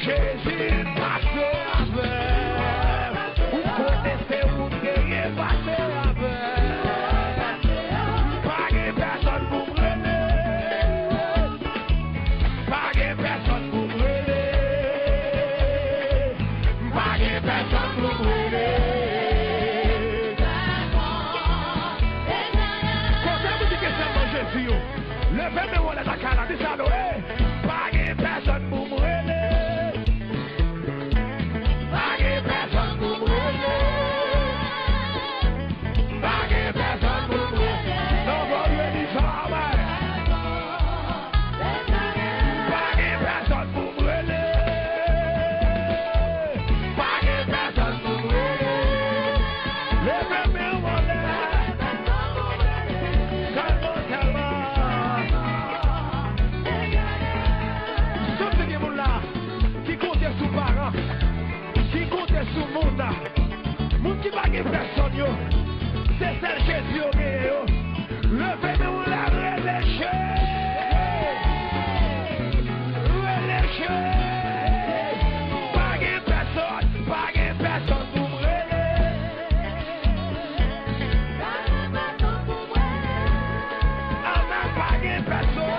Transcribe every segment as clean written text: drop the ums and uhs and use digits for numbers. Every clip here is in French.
Jésus passe avec. Vous connaissez où gagner passe avec. Pas de personne pour brûler. Pas de personne pour brûler. Pas de personne pour brûler. Quand vous dites que c'est mon Jésus, levez-moi la cara, dis ça, pas de personne pour brûler. Pas de personne pour brûler. Pas de personne pour brûler. Non, vous lui dites ça, ouais. Pas de personne pour brûler. Pas de personne pour brûler. Levez-moi la moun qui bague personne yo, c'est celle Jésus yo gen yo. Levez-nous la relèche. Relèche. Bague personne pour brûler. Amen, bague personne.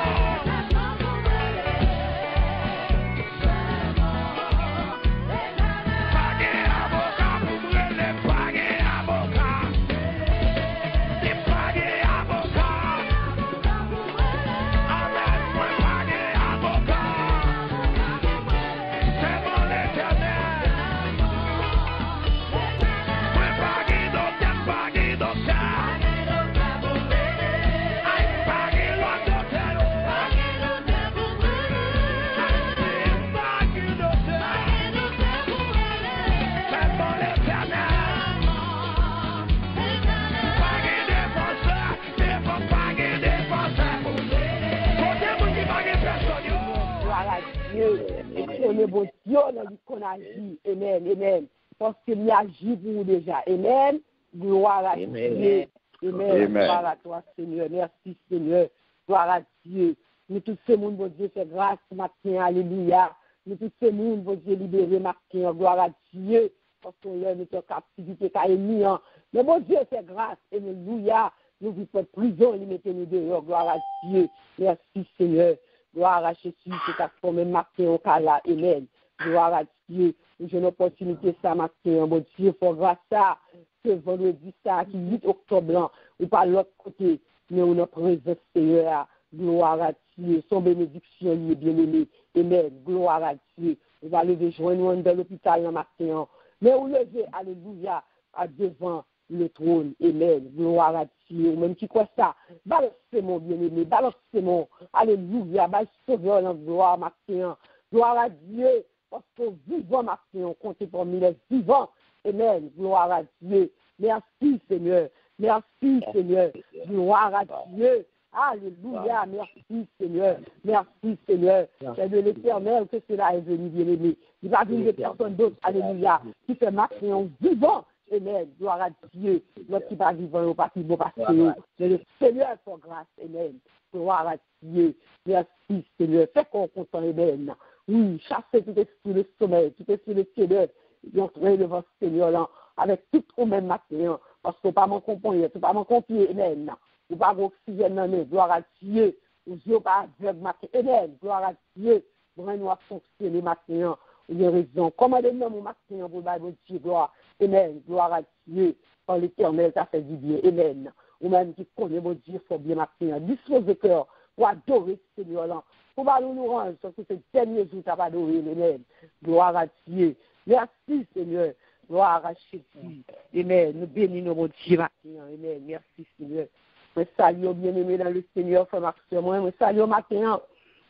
On est bon Dieu qu'on agit. Amen, amen. Parce qu'il agit pour vous déjà. Amen. Gloire à Dieu. Amen. Gloire à toi, Seigneur. Merci, Seigneur. Gloire à Dieu. Nous tous ces monde, bon Dieu, fait grâce matin. Alléluia. Nous tous ces monde, bon Dieu, libéré matin. Gloire à Dieu. Parce qu'on est notre captivité qu'a émis. Mais bon Dieu, fait grâce. Alléluia. Nous vivons pas de prison. Il mettez nous dehors. Gloire à Dieu. Merci, Seigneur. Gloire à Jésus, c'est à formé matin au Kala. Amen. Gloire à Dieu. J'ai une opportunité ça matin. Bon Dieu, pour grâce à ce vendredi ça qui 8 octobre, ou pas l'autre côté, mais on a présence Seigneur. Gloire à Dieu. Son bénédiction lui est bien aimé. Amen. Gloire à Dieu. On va lever joindre dans l'hôpital le matin. Mais on lever, alléluia, à devant le trône. Amen. Gloire à Dieu. Même qui croit ça, balancez mon bien-aimé, balancez mon. Alléluia. Balancez la gloire matin. Gloire à Dieu. Parce que vivant matin, on compte pour nous les vivants. Amen. Gloire à Dieu. Merci Seigneur. Merci Seigneur. Gloire à Dieu. Alléluia. Merci Seigneur. Merci Seigneur. C'est de l'Éternel que cela est venu, bien-aimé. Il va venir de personne d'autre. Alléluia. Qui fait matin vivant. Amen. Gloire à Dieu. Notre qui va vivre au parti, bon parce que le Seigneur est pour grâce. Amen. Gloire à Dieu. Merci Seigneur. Fais qu'on content. Amen. Oui, chassez tout esprit le sommeil, tout esprit le ténèbres. Et entrez devant le Seigneur là, avec tout au même matin. Parce que pas mon compagnon, pas mon compagnon. Amen. Ou pas d'oxygène dans les. Gloire à Dieu. Ou Dieu pas aveugle matin. Amen. Gloire à Dieu. Vraiment à fonctionner matin. Il y a raison. Commandez-nous mon matin pour le Dieu, gloire. Amen. Gloire à Dieu. Par l'Éternel, ça fait du bien. Amen. Ou même qui connaît mon Dieu, faut bien matin. Dispose de cœur pour adorer le Seigneur là. Pour nous rendre sur ce dernier jour, tu vas adorer. Amen. Gloire à Dieu. Merci Seigneur. Gloire à Jésus. Amen. Nous bénissons mon Dieu matin. Amen. Merci Seigneur. Je salue bien-aimé dans le Seigneur, frère Maxime. Je salue matin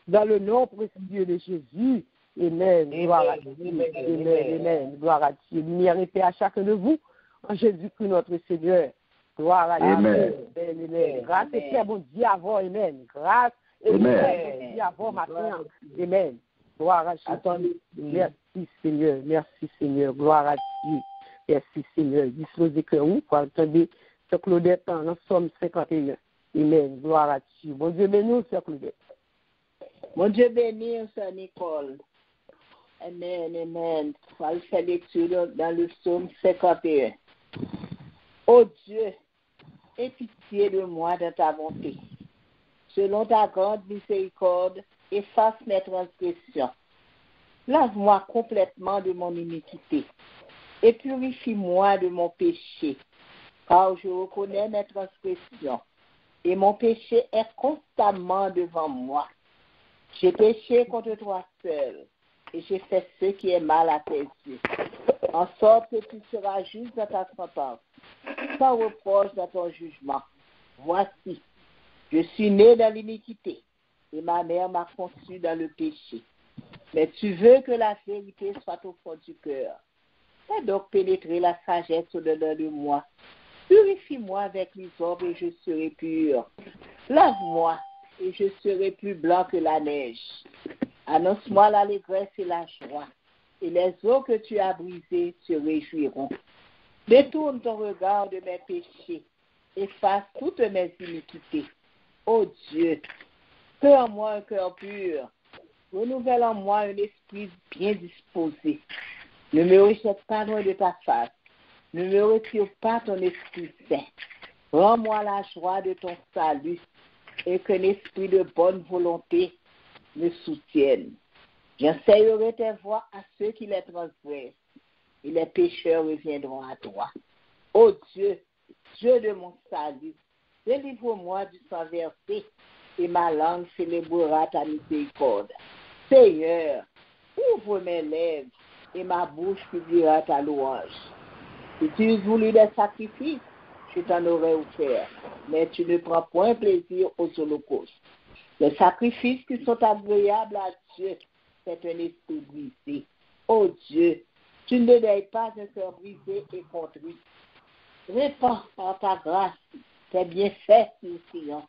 dans le nom précieux de Jésus. Amen. Gloire à Dieu. Amen. Amen. Gloire à Dieu. Lumière et paix à chacun de vous. En Jésus-Christ, notre Seigneur. Gloire à Dieu. Amen. Amen. Grâce et paix, bon Dieu, avant. Amen. Grâce et paix, bon Dieu, avant matin. Amen. Gloire à Jésus. Merci, Seigneur. Merci, Seigneur. Gloire à Dieu. Merci, Seigneur. Disposez que vous, pour entendre ce Claudette en Somme 51. Amen. Gloire à Dieu. Bon Dieu béni, Sœur Claudette. Mon Dieu béni, Sœur Nicole. Amen, amen. On va faire lecture dans le psaume 51. Ô Dieu, aie pitié de moi dans ta bonté. Selon ta grande miséricorde, efface mes transgressions. Lave-moi complètement de mon iniquité et purifie-moi de mon péché, car je reconnais mes transgressions et mon péché est constamment devant moi. J'ai péché contre toi seul et j'ai fait ce qui est mal à tes yeux, en sorte que tu seras juste dans ta sentence, sans reproche dans ton jugement. Voici, je suis né dans l'iniquité et ma mère m'a conçu dans le péché. Mais tu veux que la vérité soit au fond du cœur. Fais donc pénétrer la sagesse au-dedans de moi. Purifie-moi avec l'hysope et je serai pur. Lave-moi et je serai plus blanc que la neige. Annonce-moi l'allégresse et la joie, et les eaux que tu as brisées se réjouiront. Détourne ton regard de mes péchés, efface toutes mes iniquités. Ô Dieu, fais en moi un cœur pur, renouvelle en moi un esprit bien disposé. Ne me rejette pas loin de ta face, ne me retire pas ton esprit saint. Rends-moi la joie de ton salut, et qu'un esprit de bonne volonté me soutienne. J'enseignerai tes voies à ceux qui les transgressent, et les pécheurs reviendront à toi. Ô Dieu, Dieu de mon salut, délivre-moi du sang versé, et ma langue célébrera ta miséricorde. Seigneur, ouvre mes lèvres, et ma bouche publiera ta louange. Si tu eusses voulu des sacrifices, je t'en aurais offert, mais tu ne prends point plaisir aux holocaustes. Les sacrifices qui sont agréables à Dieu, c'est un esprit brisé. Ô Dieu, tu ne dédaignes pas un cœur brisé et contrit. Répands par ta grâce tes bienfaits sur Sion.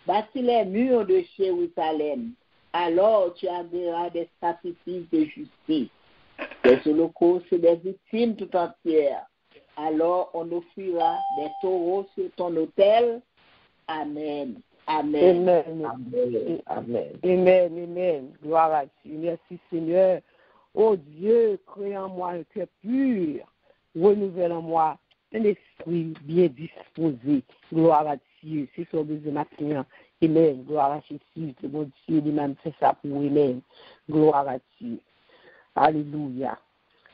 Bâtis les murs de Jérusalem. Alors tu agréeras des sacrifices de justice, des holocaustes et des victimes tout entières. Alors on offrira des taureaux sur ton autel. Amen. Amen. Amen. Amen. Amen. Amen. Amen. Gloire à Dieu. Merci Seigneur. Oh Dieu, crée en moi un cœur pur. Renouvelle en moi un esprit bien disposé. Gloire à Dieu. C'est son besoin maintenant. Amen. Gloire à Jésus. C'est mon Dieu, lui-même fait ça pour Amen. Gloire à Dieu. Alléluia.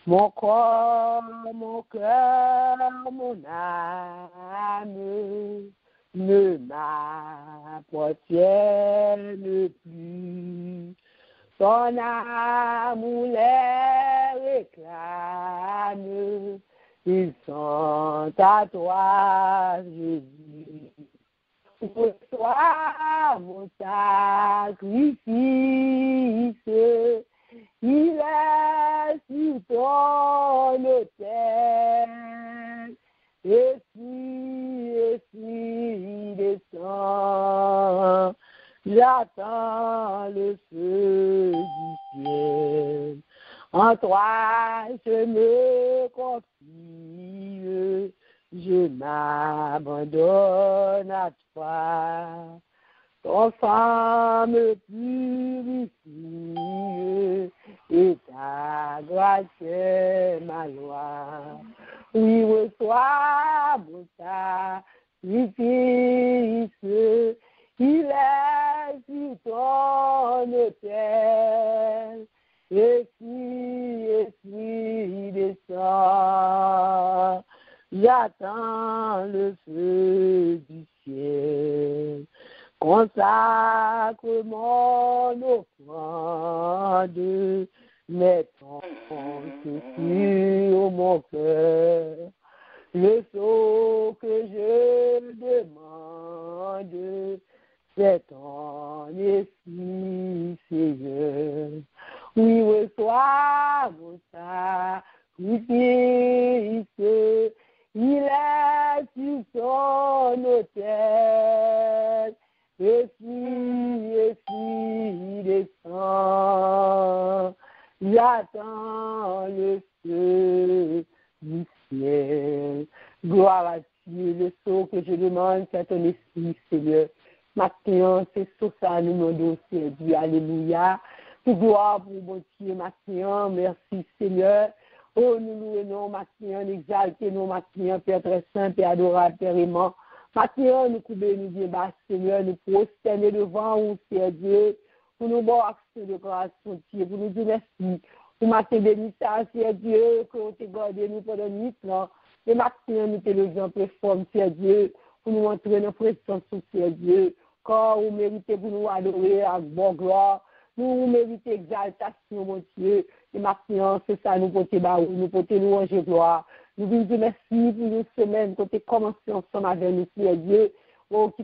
Mon corps, mon cœur, mon âme ne m'appartiennent plus. Ton amour les réclame, ils sont à toi, Jésus. Reçois mon sacrifice, il est sur ton autel. Et si descend, j'attends le feu du ciel. En toi, je me confie, je m'abandonne à toi. Ton sang me purifie, et ta grâce est ma loi. Oui, reçois mon sacrifice, il est sur ton autel. Et si descend, j'attends le feu du ciel. Consacre mon offrande, mets ton sur mon cœur. Le saut que je demande, c'est ton esprit, Seigneur. Oui, reçois mon sacrifice, il est sur ton autel. Et si descend, j'attends le feu du ciel. Gloire à Dieu, le saut que je demande, c'est ton esprit, Seigneur. Maintenant, c'est sur ça, nous demandons, Dieu, alléluia. Tout gloire pour mon Dieu, matin, merci Seigneur. Oh, nous louons, matin, exaltez-nous, matin, Père très saint, Père adorable, Père aimant. Matin, nous coubons, nous disons, Seigneur, nous prosterner devant vous, Seigneur Dieu, pour nous voir accès de grâce, mon Dieu, pour nous dire merci. Pour matin béni, Seigneur Dieu, que vous te gardez nous pendant 8 ans. Et matin, nous te levons en préforme, Seigneur Dieu, pour nous entrer dans la présence, Seigneur Dieu. Quand vous méritez pour nous adorer avec bonne gloire, nous méritons exaltation, mon Dieu. Et maintenant, c'est ça, nous porter baou, nous porter louange et gloire. Nous vous disons merci pour une semaine, quand tu as commencé ensemble avec nous, Seigneur Dieu. Oh, qui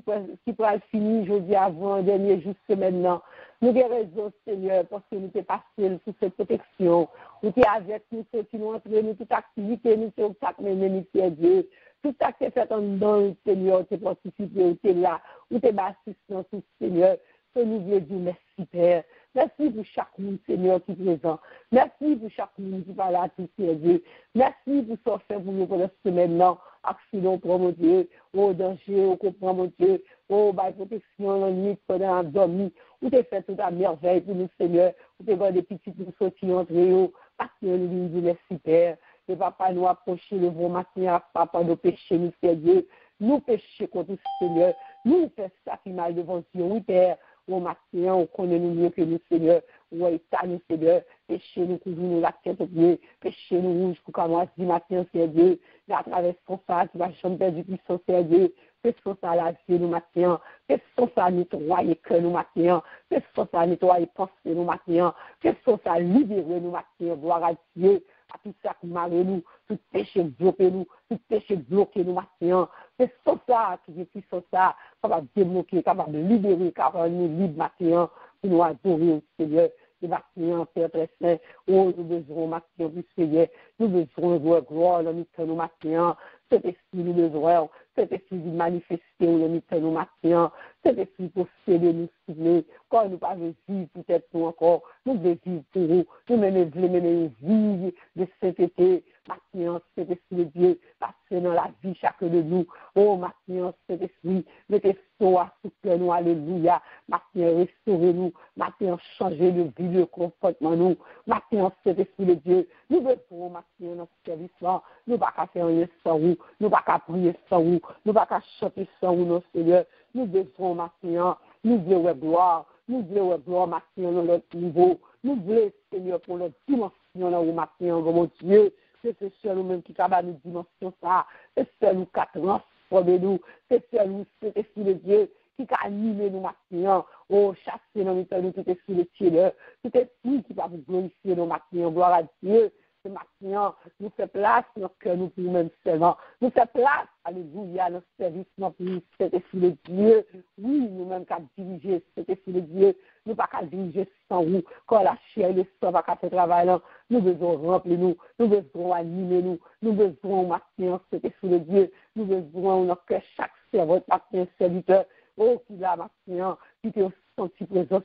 pourra finir, je dis, avant, dernier jour, semaine, non. Nous avons raison, Seigneur, parce que nous t'es passé sous cette protection. Nous t'es avec nous, qui nous entraînent, nous, toute activité, nous sommes chaque minute, Seigneur Dieu. Tout ça qui est fait en dedans, Seigneur, tu es participé, tu es là, ou tu es assistant, Seigneur. Que nous voulons dire merci, Père. Merci pour chaque monde, Seigneur, qui est présent. Merci pour chaque monde qui parle à tout, Seigneur Dieu. Merci pour ce fait pour nous pour la semaine, non. Accident pour mon Dieu. Oh, danger, oh, comprend mon Dieu. Oh, bah, protection, la nuit, pendant dormir. Où t'es fait toute la merveille pour nous, Seigneur. Où t'es gardé des petits pour sortir entre eux. Parce que nous voulons dire merci, Père. Et papa nous approcher le bon matin à papa nos péchés, nous, Seigneur Dieu. Nous péchons contre le Seigneur. Nous faisons ça qui mal devant Dieu. Oui, Père. Au matin, on connaît nous mieux que nous, Seigneur. Ou état nous, Seigneur. Péché nous, couvrir la tête au pied. Péché nous, rouge, pour qu'on du matin, Seigneur Dieu. À travers son face, tu vas jamais perdre puissance, Seigneur Dieu. Fais-son ça la vie, nous, matin. Fais-son ça nettoyer cœur, nous, matin. Fais-son ça nettoyer pensée, nous, matin. Fais-son ça libérer, nous, matin. Gloire à Dieu. À tout ça qui marre nous, tout péché bloqué nous, tout péché bloqué nous matin. C'est ça qui est puissant ça, capable de débloquer, capable de libérer, capable de nous libre matin, pour nous adorer au Seigneur. Et matin, Père très saint, oh, nous besoin matin, plus Seigneur, nous besoin de gloire, nous matin, cet esprit nous besoin, cet esprit de manifester, nous matin, cet esprit possible de nous soulever, quand nous pas vivre peut-être nous encore, nous devons vivre pour vous, nous menons vivre de cet été, matin, cet esprit de Dieu, passer dans la vie chacun de nous, oh, matin, cet esprit, mettez soin sous que nous, alléluia, matin, restaurez-nous, matin, changez le vie, le comportement, nous, matin, cet esprit de Dieu, nous devons, matin, notre service là, nous ne pouvons pas faire rien sans vous, nous ne pouvons pas prier sans vous, nous ne pouvons pas chanter sans vous, notre Seigneur, nous devons, matin, nous voulons gloire, nous voulons gloire, matin, dans notre niveau, nous voulons, Seigneur, pour notre dimension, dans le matin, mon Dieu, c'est seul nous-mêmes qui capable nous dimension ça, c'est seul nous qui transformer nous, c'est seul nous, c'est esprit de Dieu, qui a animé nous matin, oh, chasser dans nous, tout esprit de Dieu, tout esprit qui va vous glorifier nos matins, gloire à Dieu. Ce matin, nous faisons place dans notre cœur, nous pour nous-mêmes seulement. Nous faisons place, alléluia, notre service, pour cet esprit de Dieu. Oui, nous-mêmes qui diriger cet esprit de Dieu. Nous ne pouvons pas diriger sans vous. Quand la chair et le sang va faire travail là, nous devons remplir nous devons animer nous devons matin cet esprit de Dieu. Nous devons notre cœur, chaque serveur, matin, serviteur. Oh, qui l'a matin, qui te senti présence,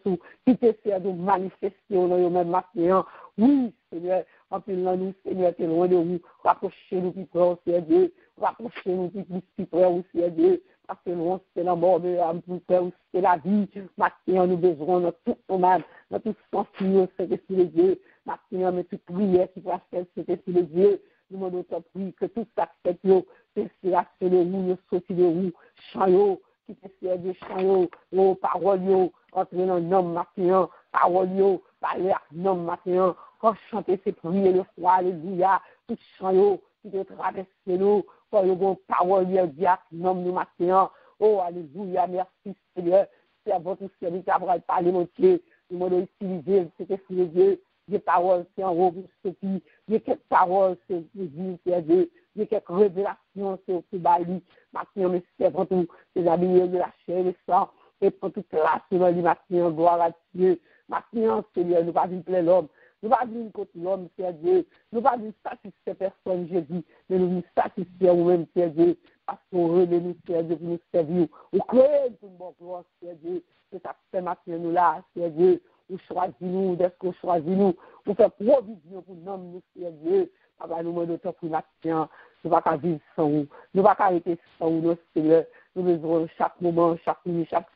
qui te fait de manifester dans le même matin. Oui, Seigneur, en plus nous, Seigneur, t'es loin de nous. Rapprochez-nous plus près, Seigneur Dieu. Rapprochez-nous plus près, Seigneur Dieu. Parce que loin, c'est la mort de l'âme, plus près, c'est la vie. Matin, nous besoin de tout ton âme, de tout son Seigneur, cet esprit de Dieu. Matin, mais toute prière qui va faire cet esprit de Dieu. Nous demandons ta prière que tout ça fait, c'est la de nous, nous sortir de nous, chant, qui te sert de chant, oh, parole, entrer dans le nom matin, parole, parler à nom matin, quand chanter ces prières le soir, alléluia, tout chant, qui te traverse nous, quand le bon parole, dit à nom nous matin, oh, alléluia, merci Seigneur, c'est à votre service à parler, mon Dieu, nous demandons utiliser cet esprit de Dieu. Des paroles, c'est en haut pour ce qui, des quelques paroles, c'est pour dire, c'est Dieu, des quelques révélations, c'est au Bali, maintenant, mais c'est avant tout, c'est habillé de la chair et le sang, et pour toute la semaine, maintenant, gloire à Dieu, maintenant, Seigneur, nous pas vivre plein l'homme, nous pas vivre contre l'homme, c'est Dieu, nous pas vivre satisfaire personne, Jésus, mais nous nous satisfaire nous-mêmes, c'est Dieu, parce qu'on remet nous, c'est Dieu, pour nous servir, ou créer pour une bonne gloire, c'est Dieu, c'est ça fait maintenant, nous là, c'est Dieu, ou choisis-nous, dès qu'on choisit nous, pour faire provision pour nous, Seigneur Dieu. Papa, nous demandons pour matin, nous ne pouvons pas vivre sans vous, nous ne pouvons pas arrêter sans vous, Seigneur. Nous besoin chaque moment, chaque minute, chaque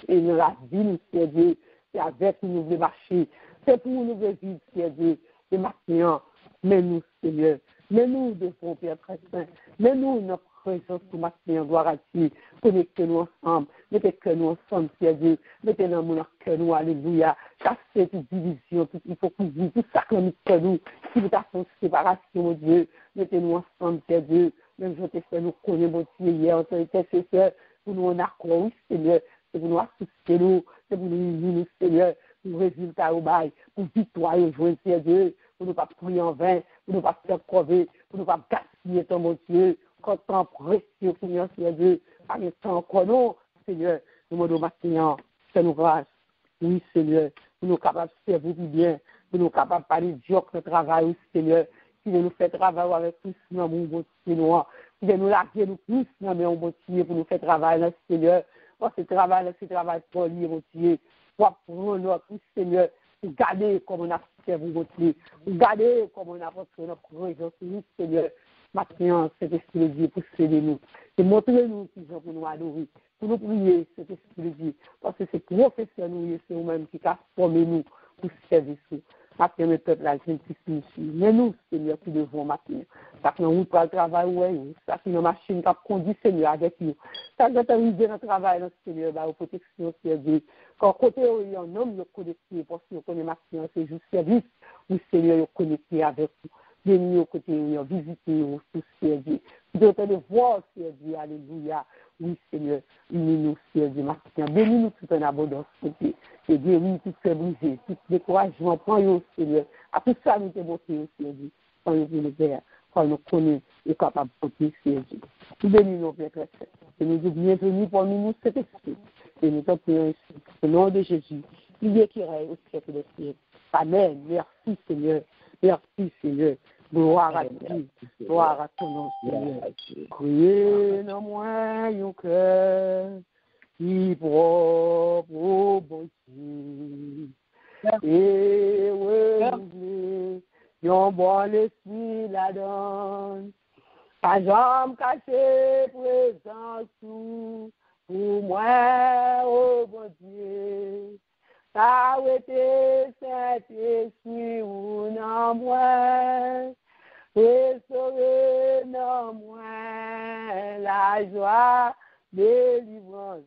et dans la vie, nous, Seigneur Dieu. C'est avec nous, nous voulons marcher. C'est pour nous résoudre, Dieu, et maintenant, mais nous, Seigneur, mais nous devons, Père très saint, mais nous, notre présence, pour maintenant, gloire à Dieu, connectez-nous ensemble, mettez-nous ensemble, Dieu, mettez-nous dans cœur, nous, alléluia, chassez toute division, toute hypocrisie, tout sacrement que nous, qui vous a fait séparation, mon Dieu, mettez-nous ensemble, Dieu, même je te fais nous connaître, mon Dieu, hier, en tant qu'intercesseur, pour nous en accord, oui, Seigneur, c'est pour nous assister, nous, c'est pour nous unir, Seigneur, pour résultat au bail, pour victoire et joie, Dieu, pour ne pas prier en vain, pour ne pas faire crever, pour ne pas gaspiller ton mon Dieu, quand temps précieux, Seigneur, Dieu, par le temps encore, non, Seigneur, nous demandons maintenant, fais-nous grâce, oui, Seigneur, pour nous capables de servir du bien, pour nous capables de parler du travail, oui, Seigneur, qui veut nous faire travailler avec plus dans mon bon Seigneur, qui veut nous larguer nous plus dans mon bon Dieu, pour nous faire travailler, Seigneur, parce que ce travail pour lui, mon Dieu, pour prendre notre Seigneur, pour garder comme on a fait vous, pour garder comme on a fait notre présence, oui, Seigneur. Maintenant, cet esprit de Dieu pour céder nous, et montrer-nous qui sont pour nous adorer, pour nous prier, cet esprit de Dieu, parce que c'est professeur nous, c'est nous-mêmes qui a formé nous pour servir nous. Maintenant, le peuple a une petite ici. Mais nous, Seigneur, qui devons maintenant. Ça qui nous pas le travail, ouais, ça qui nous machine qui a conduit, Seigneur, avec nous. Ça qui nous arrivé dans le travail, Seigneur, bah, aux protections, Seigneur. Quand côté, il y a un homme, il est connecté, parce qu'il connaît maintenant, c'est juste service, où Seigneur est connecté avec nous. Venir au côté, visiter au Seigneur. De te voir, Seigneur, alléluia. Oui, Seigneur, unis-nous, Seigneur, maintenant. Bénis-nous tout en abondance, Seigneur. Et guéris tout fait brisé, tout découragement, prends-le, Seigneur. À tout ça, nous te montrons, Seigneur. Quand nous voulons faire, quand nous connaissons et capables de porter, Seigneur. Nous bénissons, Père très saint. Et nous disons bienvenue pour nous, cet esprit. Et nous t'en prions ici. Au nom de Jésus, il est qui règne au siècle des siècles. Amen. Merci, Seigneur. Merci, Seigneur. Gloire à Dieu. Gloire à ton nom, Seigneur. Criez dans moi un cœur qui propre au bon Dieu. Et renouveler yon bon esprit la donne. Pas jamais caché présence pour moi, oh bon Dieu. Ta été cet esprit ou non moi, restaurer non moi la joie, délivrance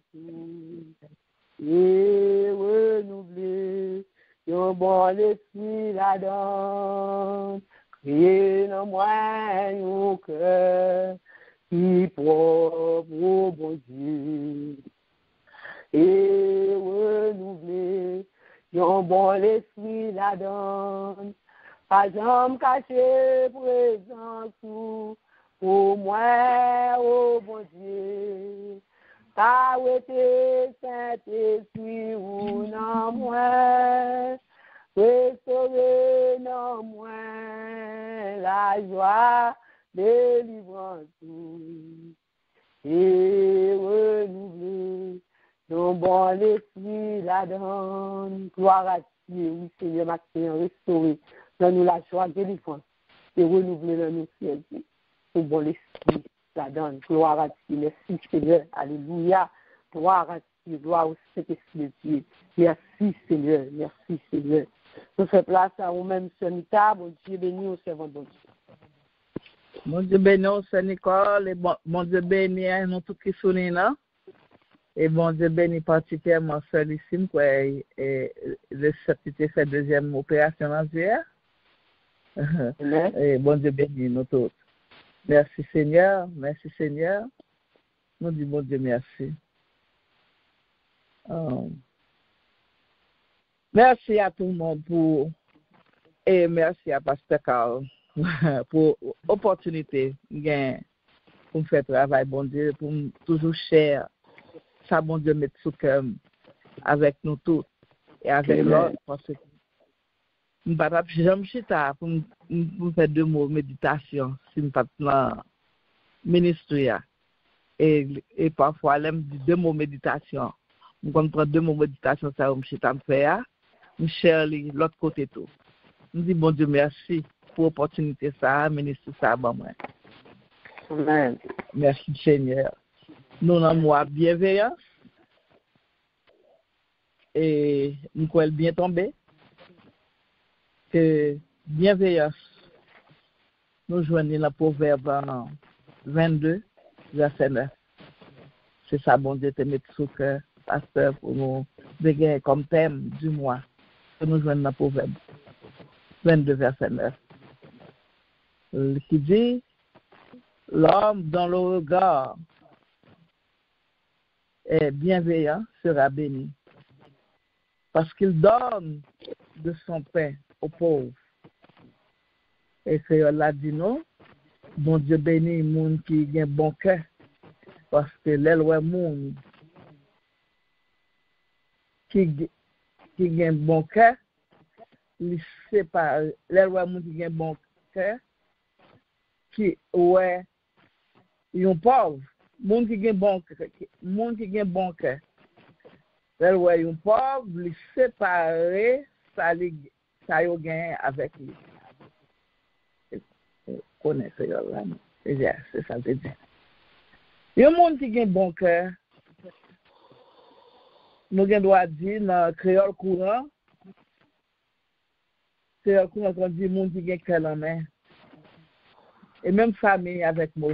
et renouveler yon bon esprit la donne. Crier non moi yon cœur qui propre au bon Dieu. Et renouveler yon bon esprit la donne. Pas jamais caché présence pour moi, oh bon Dieu. Ta été Saint-Esprit ou non moi, restaurer non moi la joie, délivrance et renouveler. Ton bon esprit la donne, gloire à Dieu, oui Seigneur, maintenant restaurer, donne-nous la joie, délivrance, et renouveler dans nous, Seigneur, ton bon esprit la donne, gloire à Dieu, merci Seigneur, alléluia, gloire à Dieu, gloire au Saint-Esprit de Dieu, merci Seigneur, merci Seigneur. Nous faisons place à nous-mêmes, Seigneur Nita, bon Dieu béni, au servant de Dieu. Mon Dieu béni, au Seigneur Nicole, et mon Dieu béni, nous tous qui sont là. Et bon Dieu béni particulièrement Solissime, quoi, et le certifié fait deuxième opération en juillet. Et bon Dieu béni nous tous. Merci Seigneur. Nous disons bon Dieu merci. Merci à tout le monde et merci à Pasteur Carl pour l'opportunité pour me faire travail, bon Dieu, pour toujours cher. Ça, bon Dieu, mettre sous cœur avec nous tous et avec l'autre, parce que je ne peux pas jamais chita pour faire 2 mots méditation, si je ne peux pas ministrer. Et parfois, je dis 2 mots méditation. Je comprends 2 mots méditation, ça, je chita me faire, je cherche l'autre côté tout. Je dis, bon Dieu, merci pour l'opportunité, ça, ministre, ça, bon, moi. Amen. Merci, Seigneur. Nous avons bienveillance et nous sommes bien tombés. que bienveillance, nous joignons le Proverbe 22, verset 9. C'est ça, bon Dieu, te mettre sous cœur, pasteur, pour nous dégainer comme thème du mois, que nous joignons le Proverbe 22, verset 9. Qui dit, l'homme dont le regard est bienveillant sera béni, parce qu'il donne de son pain aux pauvres. Et c'est là dit non, bon Dieu bénit les gens qui ont un bon cœur, parce que les gens qui ont un bon cœur, ils séparent les gens qui ont un bon cœur, qui ouais, ils sont pauvres, les gens qui ont un bon cœur, les gens qui sont pauvres, ils séparent ça y gagne avec lui. Connaissez là, c'est ça que je dis. Il y a des gens qui ont un bon cœur. Nous devons dire dans le créole courant, qu'on dit gens qui ont un cœur en main. Et même famille avec moi,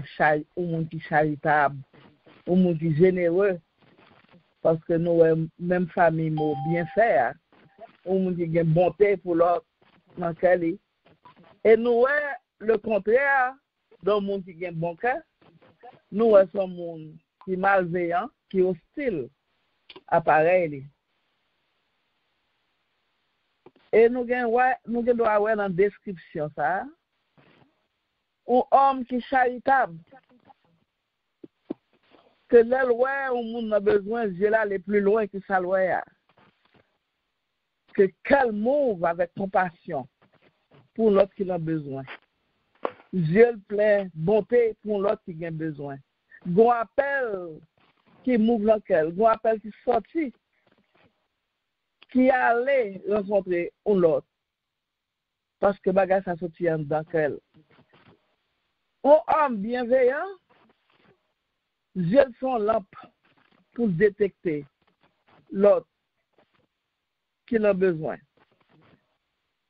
ou monde qui charitable, ou monde qui généreux, parce que nous, même famille, nous bien faire, ou monde qui a bonté pour l'autre, dans quel. Et nous, le contraire, dans le monde qui a un bon cœur, nous sommes un monde qui est malveillant, qui est hostile à pareil. Et nous devons avoir dans la description ça, un homme qui est charitable, que les lois, au monde a besoin, Dieu là aller plus loin que sa loi. Que qu'elle move avec compassion pour l'autre qui a besoin. Dieu plein bonté pour l'autre qui a besoin. Gon appel qui move l'autre, gon appel qui sorti, qui allait rencontrer l'autre. Parce que bagage ça sorti en dans qu'elle. Un homme bienveillant, Dieu son lampe pour détecter l'autre qui a besoin.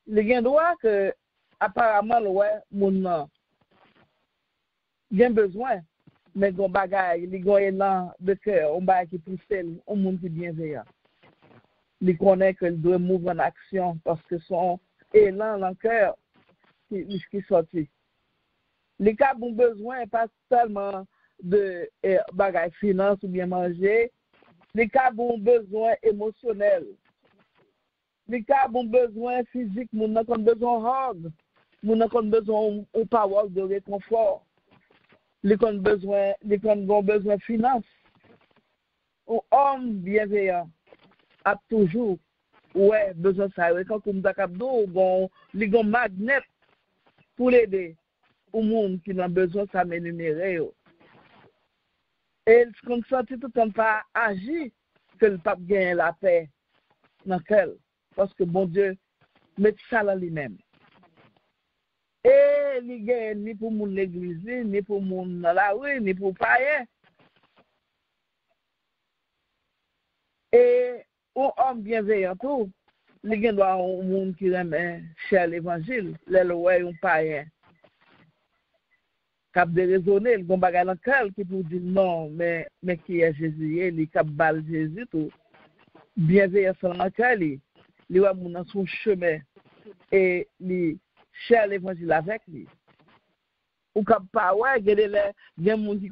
Il y a droit que apparemment mon a besoin, mais gon bagay, il y a élan de cœur, on bagay qui pousse un monde qui bienveillant. Il connaît que il doit mouvoir en action parce que son élan dans le cœur qui sorti. Les cas ont besoin pas seulement de bagay finance ou bien manger, les cas ont besoin émotionnel. Les cas ont besoin physique, mon a besoin hug, mon a besoin de parole de réconfort. Les ont besoin finance. Un homme bienveillant a toujours besoin de ça. Quand on a besoin de magnet pour l'aider au monde qui a besoin de ça m'énumérer. Et ce qu'on sentit tout le temps pas agir que le pape gagne la paix dans lequel. Parce que bon Dieu met ça dans lui-même. Et il gagne ni pour mon l'église, ni pour mon dans la rue, ni pour païen. Et un homme bienveillant tout, il gagne un monde qui aime cher l'évangile, les lois un païen. Cap de raisonner, il y a un qui pour dire non, mais qui est Jésus, il cap bal Jésus tout. Bienveillant sur le il va dans son chemin et il cherche l'évangile avec lui. Ou comme pas ouais, il y a des gens qui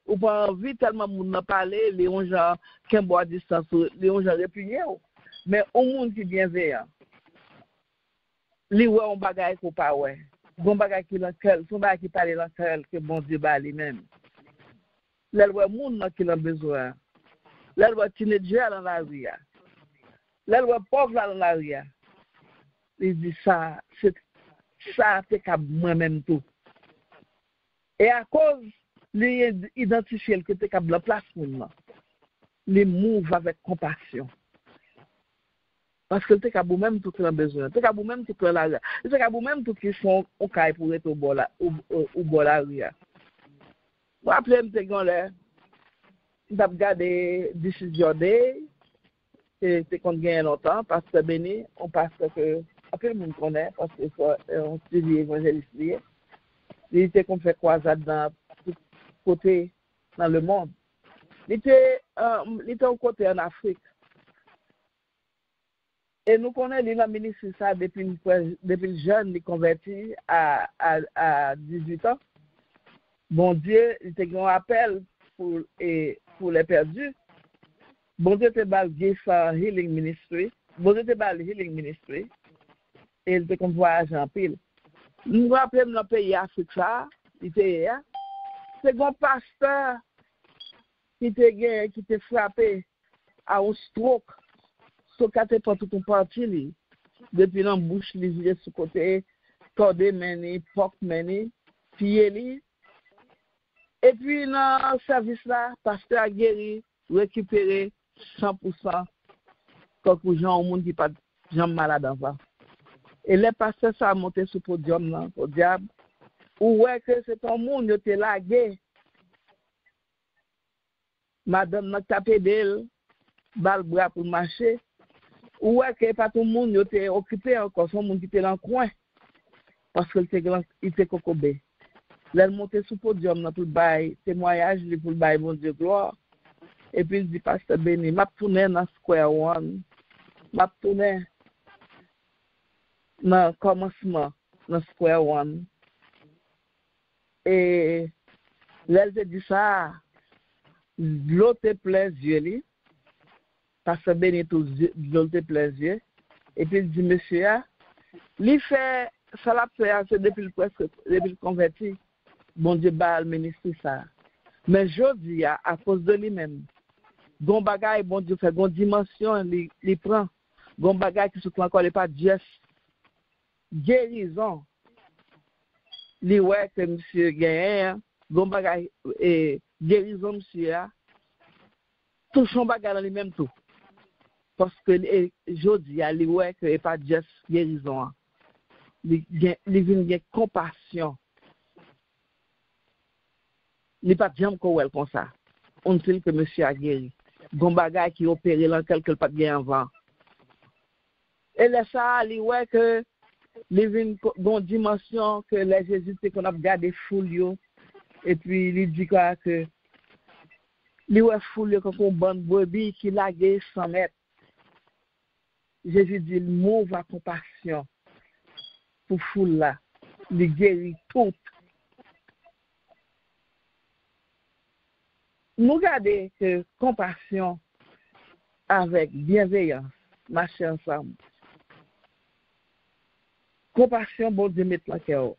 ont pas envie tellement de parler, les gens qui ont à distance, les gens répugnés. Mais au monde qui est bienveillant, les ouais on bagaille pour pas ouais. Bon bagage qui dans cœur, son bagage qui parle dans cœur que bon Dieu ba lui-même. Les ouais monde qui ont besoin. Les ouais teenager dans la rue. Les ouais pauvre dans la rue. Il dit ça, c'est comme moi-même tout. Et à cause l'identifier le côté comme la place pour nous, les move avec compassion. Parce que c'est vous même tout qui a besoin. C'est vous même qui prend la. C'est vous même tout qui sont au caille pour être au bord la rue. Vous appelez me gon là. Vous avez regardé Decision Day. C'est qu'on gagne longtemps parce que béni, on pense que après, le monde connaît, parce que on suivi évangéliste. Il était qu'on fait croisade dans tout côté dans le monde. Il était au côté en Afrique. Et nous connaissons le ministre ça depuis le jeune, il converti à 18 ans. Bon Dieu, il était un appel pour les perdus. Bon Dieu, te balgué sa Healing Ministry. Bon Dieu, te balgué Healing Ministry. Et il était comme voyage en pile. Nous nous rappelons dans le pays Afrique, ça, c'est un pasteur qui était frappé à un stroke. Sokate pas tout un parti, depuis l'embouche, les yeux sous côté, cordé meni, pork meni, pied. Et puis, dans ce service-là, pasteur a guéri, récupéré 100% quand les gens au monde qui pas gens malades avant. Et les pasteurs ça a monté sur le podium là, au diable. Ou ouais que c'est un monde qui était lagué. Madame n'a tapé d'elle, balle bras pour marcher. Ou ouais que pas tout le monde était occupé encore, son monde qui était dans le coin. Parce qu'il était cocobé. Elle monté sur le podium là, pour le bail, témoignage, pour le bail, mon Dieu, gloire. Et puis il dit, Pasteur Béni, m'a tourné dans Square One, m'a tourné dans le commencement, dans Square One. Et elle te dit ça, l'autre plein yeux, Pasteur Béni, l'autre plein yeux. Et puis il dit, monsieur, il fait, ça l'a fait, c'est depuis le converti. Bon Dieu, le ministre, ça. Mais je dis, à cause de lui-même, gon bagay, bon Dieu fait, gon dimension, il prend. Gon bagay qui se prend encore, il pas juste guérison. Li ouais que monsieur gagne, gon bagay, guérison monsieur, tout son bagay dans lui-même tout. Parce que, je dis, li ouais que il pas juste guérison. Il vient compassion. Il pas jamais comme ça. On sait que monsieur a guéri. Bon bagay qui opéré dans quelque pas bien avant. Et là ça, il ouais que les une dimension que les Jésus c'est qu'on a gardé foule et puis il dit quoi que il ouais foule comme une bande brebis qui lagué 100 mètres. Jésus dit il move à compassion pour foule là. Il guérit tout. Nous gardons que compassion avec bienveillance, marcher ensemble. Compassion, bon Dieu, mettre dans le cœur.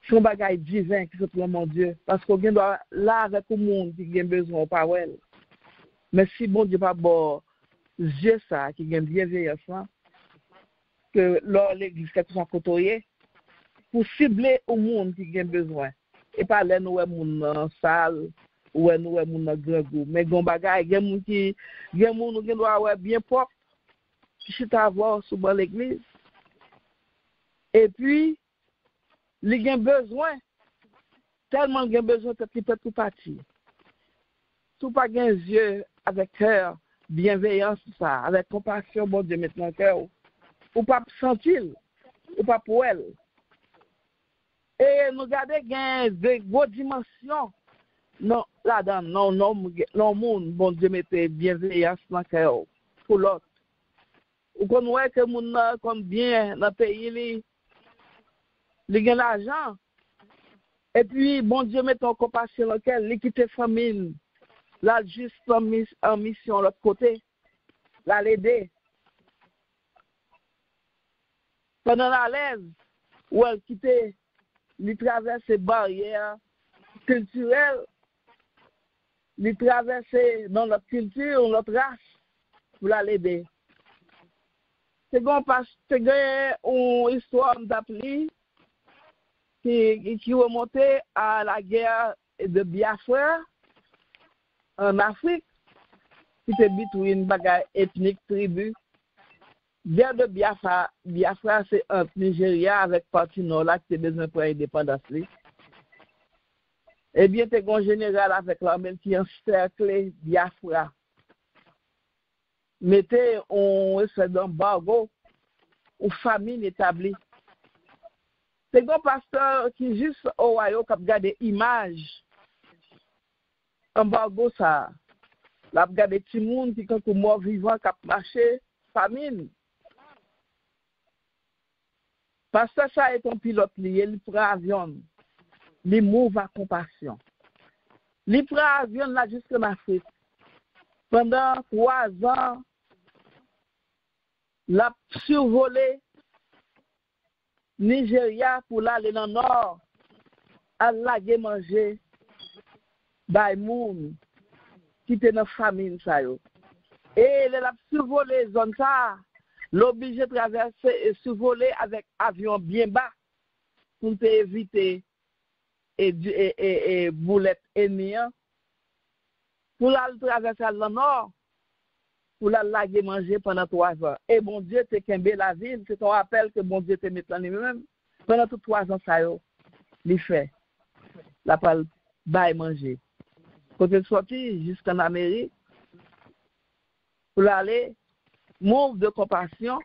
Son bagage divin qui se prend, mon Dieu. Parce qu'on doit là avec le monde qui a besoin de parole. Mais si bon Dieu pas bon, Dieu ça, qui a bienveillance, que lors l'église qui soit côtoyée, pour cibler au monde qui a besoin. Et pas là, nous, mon salle. Ou nous mon grand goût mais gon bagay gen moun qui gen moun nous doit bien propre qui chita avoir sous l'église et puis li gen besoin tellement gen besoin que peut tout partir tout pas gen yeux avec cœur bienveillance ça avec compassion bon Dieu maintenant cœur ou pas sentir ou pas pour elle et nous garder gen de grosses dimensions. Non, là-dedans, non, monde, bon Dieu, mettez bienveillance dans le cœur pour l'autre. Ou qu'on voit que moun comme bien dans le pays, il gagne l'argent. Et puis, bon Dieu, mettez en compassion dans le cœur, il quitte la famille, là, juste en mission de l'autre côté, là, l'aider. Pendant la l'aise, où elle quitte, il traverse les barrières culturelles. Il traverse dans notre culture, notre race, pour l'aider. C'est une histoire d'appli qui remontait à la guerre de Biafra en Afrique, qui était une bagarre ethnique, tribu. Guerre de Biafra, c'est entre Nigeria avec partie nord là qui était besoin pour l'indépendance. Eh bien, tu es un général avec l'armée qui encercle Biafra. Mettez un espèce d'embargo ou famille établie. C'est un pasteur qui juste au royaume qui a regardé image. Embargo ça. La regardé petit monde qui quand mort vivant qui a marché famine. Pasteur ça est un pilote lié, il prend avion. Il move à compassion. Il prend avion là jusqu'en Afrique. Pendant 3 ans, l'a survolé Nigeria pour aller dans le nord, à laguer manger, by moun, qui était dans la famine. Et il a survolé zone ça, l'obligé de traverser et survoler avec avion bien bas pour éviter et boulettes ennemies. Pour aller traverser le nord, pour la laguer manger pendant 3 ans. Et bon Dieu, te kembe la ville, c'est ton rappel que bon Dieu te met en lui-même. Pendant tous 3 ans, ça y est, il fait. La parle, bail manger. Quand il est sorti jusqu'en Amérique, pour aller, move de compassion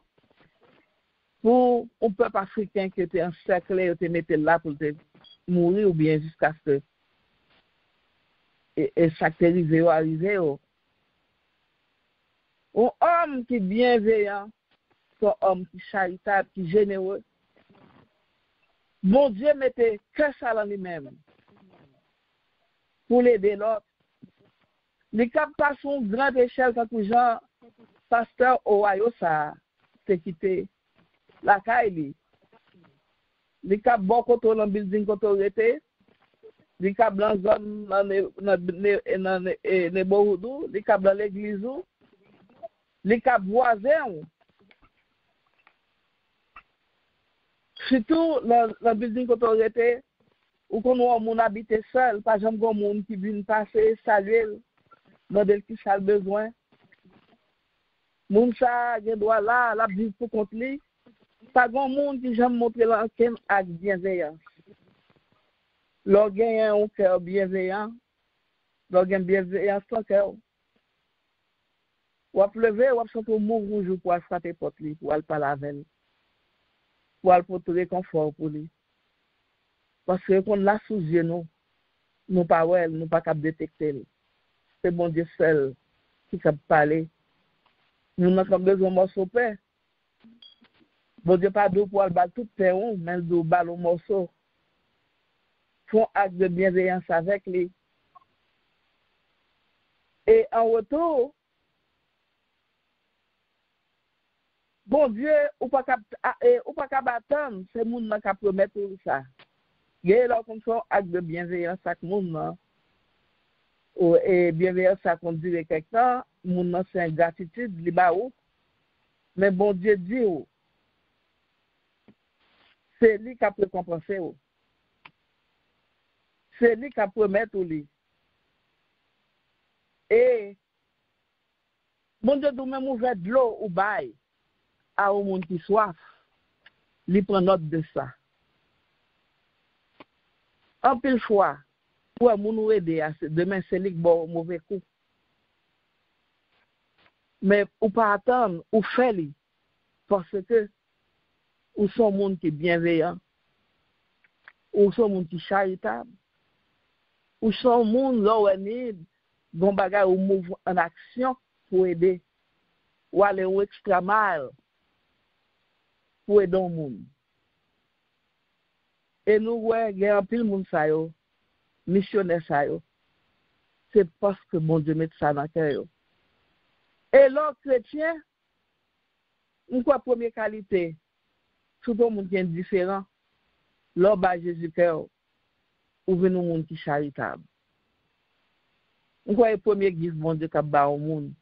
pour un peuple africain qui était encerclé, qui te mettait là pour te mourir ou bien jusqu'à ce que et ça t'est arrivé. Un homme qui est bienveillant, un homme qui est charitable, qui est généreux. Bon Dieu mettait que ça dans lui-même pour l'aider l'autre. Les captations sont grande échelle quand les gens, pasteur Ohio, ça s'est quitté la caille. Les cap bon côté dans le building côté arrêté. Les cap dans zone dans les neighborhood, les cap dans l'église. Les cap voisins, surtout le building autorité, où on habite seul, par exemple, un monde qui vient passer, saluer, dans des qui a besoin. Moun ça, il doit là, la vie pour contre lui. Pas grand monde qui j'aime montrer l'enquête avec bienveillance. L'orgain a un cœur bienveillant, l'orgain bienveillant sans cœur. Ou à pleuver, ou à chanter au mot rouge pour aller frapper porte lui, pour aller parler avec lui, pour aller porter réconfort pour lui. Parce que quand l'a sous yeux, nous pas ouais, nous pas capable détecter. C'est bon Dieu seul qui peut parler. Nous n'avons besoin de morceau paix. Bon Dieu pas d'eau pour aller battre tout pain, mais d'eau balle au morceau. Font acte de bienveillance avec lui. Et en retour, bon Dieu, ou pas attendre, c'est moun qui a promettre ça. Il y a là comme ça acte de bienveillance avec moun et bienveillance ça conduit quelqu'un, moun c'est une gratitude li ba ou. Mais bon Dieu dit ou c'est lui qui a récompensé ou. C'est lui qui a promettre ou lui. Et bon Dieu nous même ouvert de l'eau ou bail à un monde qui soif, il prend note de ça. En pile fois, pour nous aider, demain c'est lui qui bon mauvais coup. Mais ou pas attendre, ou faire lui, parce que ou son monde qui est bienveillant, ou son monde qui est charitable, ou son monde là où il est, bon bagage ou move en action pour aider, ou aller au extra mile. Pour aider le monde. Et nous, ouais, il y a un peu de monde, missionnaire, c'est parce que mon Dieu met ça dans le cœur. Et l'autre chrétien, une quoi première qualité, tout le monde qui est différent, l'homme bas Jésus-Christ, ou venir au monde qui est charitable. Une quoi le premier gift, mon Dieu, qui a au monde,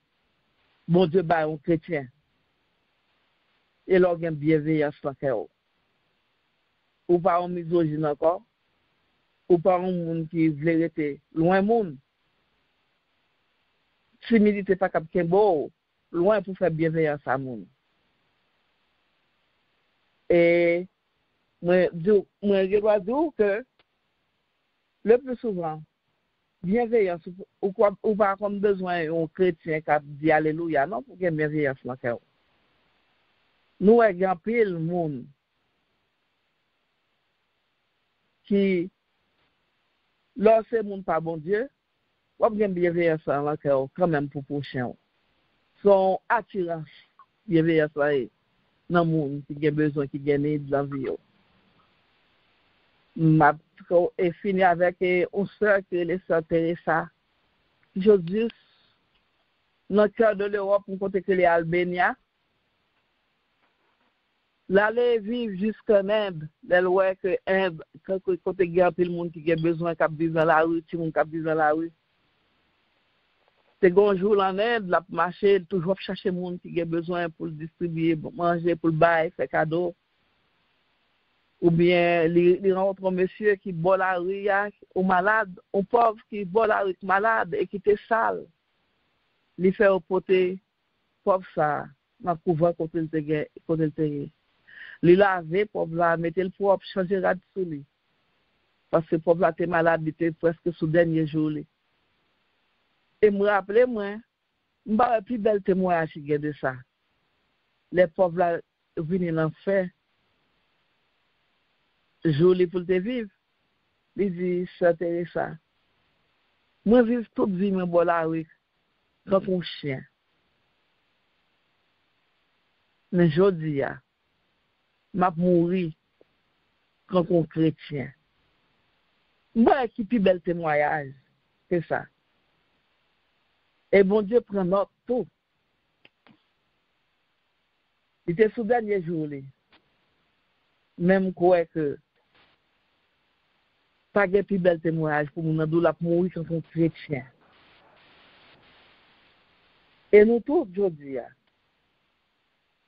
mon Dieu, bat un chrétien. Et l'organe bienveillance dans le cœur. Ou pas un misogyne encore, ou pas un monde qui veut rester loin du monde. Si milite pas capable beau, loin pour faire bienveillance à monde. Et moi je dois dire que le plus souvent, bienveillance, ou pas comme besoin un chrétien qui dit alléluia, non, pour qu'il y ait bienveillance dans le cœur. nous avons pile monde qui, lorsque le monde pas bon Dieu, on a bien bienveillance dans le cœur quand même pour prochain. Son attirance, bienveillance dans le monde qui a besoin, qui gagne de la vie. Et fini avec une soeur qui est la sœur Teresa. Aujourd'hui, dans le cœur de l'Europe, on compte que les Albéniens. L'aller vivre jusqu'en Inde, l'Europe que Inde, quand il y a le monde qui a besoin de vivre dans la rue, tout le monde qui vivre dans la rue. C'est un jour en Inde, la marché, toujours chercher le monde qui a besoin pour distribuer, pour manger, pour le bail, faire cadeau. Ou bien, il rentre un monsieur qui boit la rue, ou malade, un pauvre qui boit la rue, malade et qui était sale. Il fait au poté, pauvre ça, dans le couvert côté le terrain. Il lave, pauvre là, mettez le propre, changer la sur lui. Parce que pauvre là était malade, il était presque sous dernier jour. Et me rappelez, moi, je n'ai plus bel témoignage de ça. Les pauvres là viennent en fait. Joli pour te vivre. Il dit, ça Teresa. Moi, je vis toute vie, mais bon, là, oui, quand on chien. Mais je dis, je mourir quand on chrétien. Moi, qui plus bel témoignage, c'est ça. Et bon Dieu prend notre tout. Il était sous dernier jour, même quoi que pas de plus bel témoignage pour nous dans la mourir quand on chrétien. Et nous tous aujourd'hui,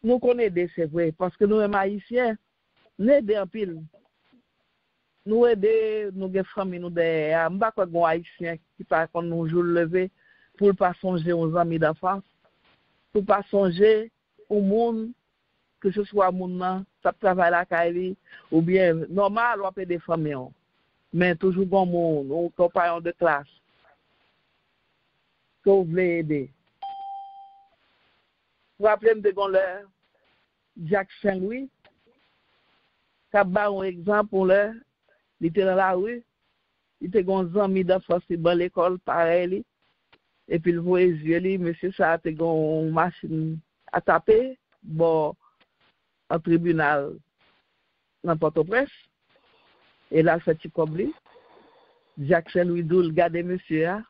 nous connaissons, c'est vrai, parce que nous sommes haïtiens, nous aidons en pile. Nous aidons, nous avons famille, nous aidons. Nous avons des haïtiens qui parlent quand nous jouons le lever pour ne pas songer aux amis d'enfance, pour ne pas songer au monde, que ce soit au monde, ça travaille la caille, ou bien, normal, on peut des familles. Mais toujours bon monde, un compagnon de classe, que vous voulez aider. Vous rappelez de l'heure, Jacques Saint-Louis, qui a un exemple pour l'heure, il était dans la rue, il était un ami d'enfance dans l'école, pareil, et puis il voyait les yeux, monsieur, ça a été une machine à taper, bon, en tribunal, dans Port-au-Prince. Et là, c'est petit comme lui. Jacques Saint-Louis Doul garde monsieur.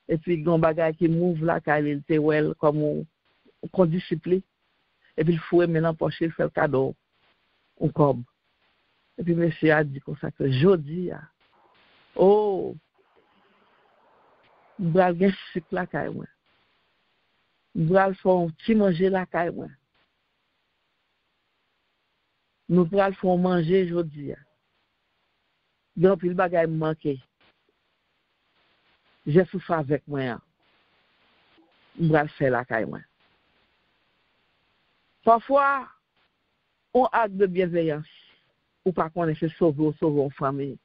Et puis, il y a un bagage qui mouve là, car il était well, comme on discipline. Et puis, il faut maintenant pocher, il fait le cadeau, on cob. Et puis, monsieur a dit comme ça que jeudi, oh, je vais faire un sucre la caille, moi. Je vais faire un petit manger la caille, moi. Nous allons faire manger jeudi. Donc, il bagay manqué. J'ai souffert avec moi. Je vais faire la caille, moi. Parfois, on acte de bienveillance. Ou par contre, c'est sauver une famille.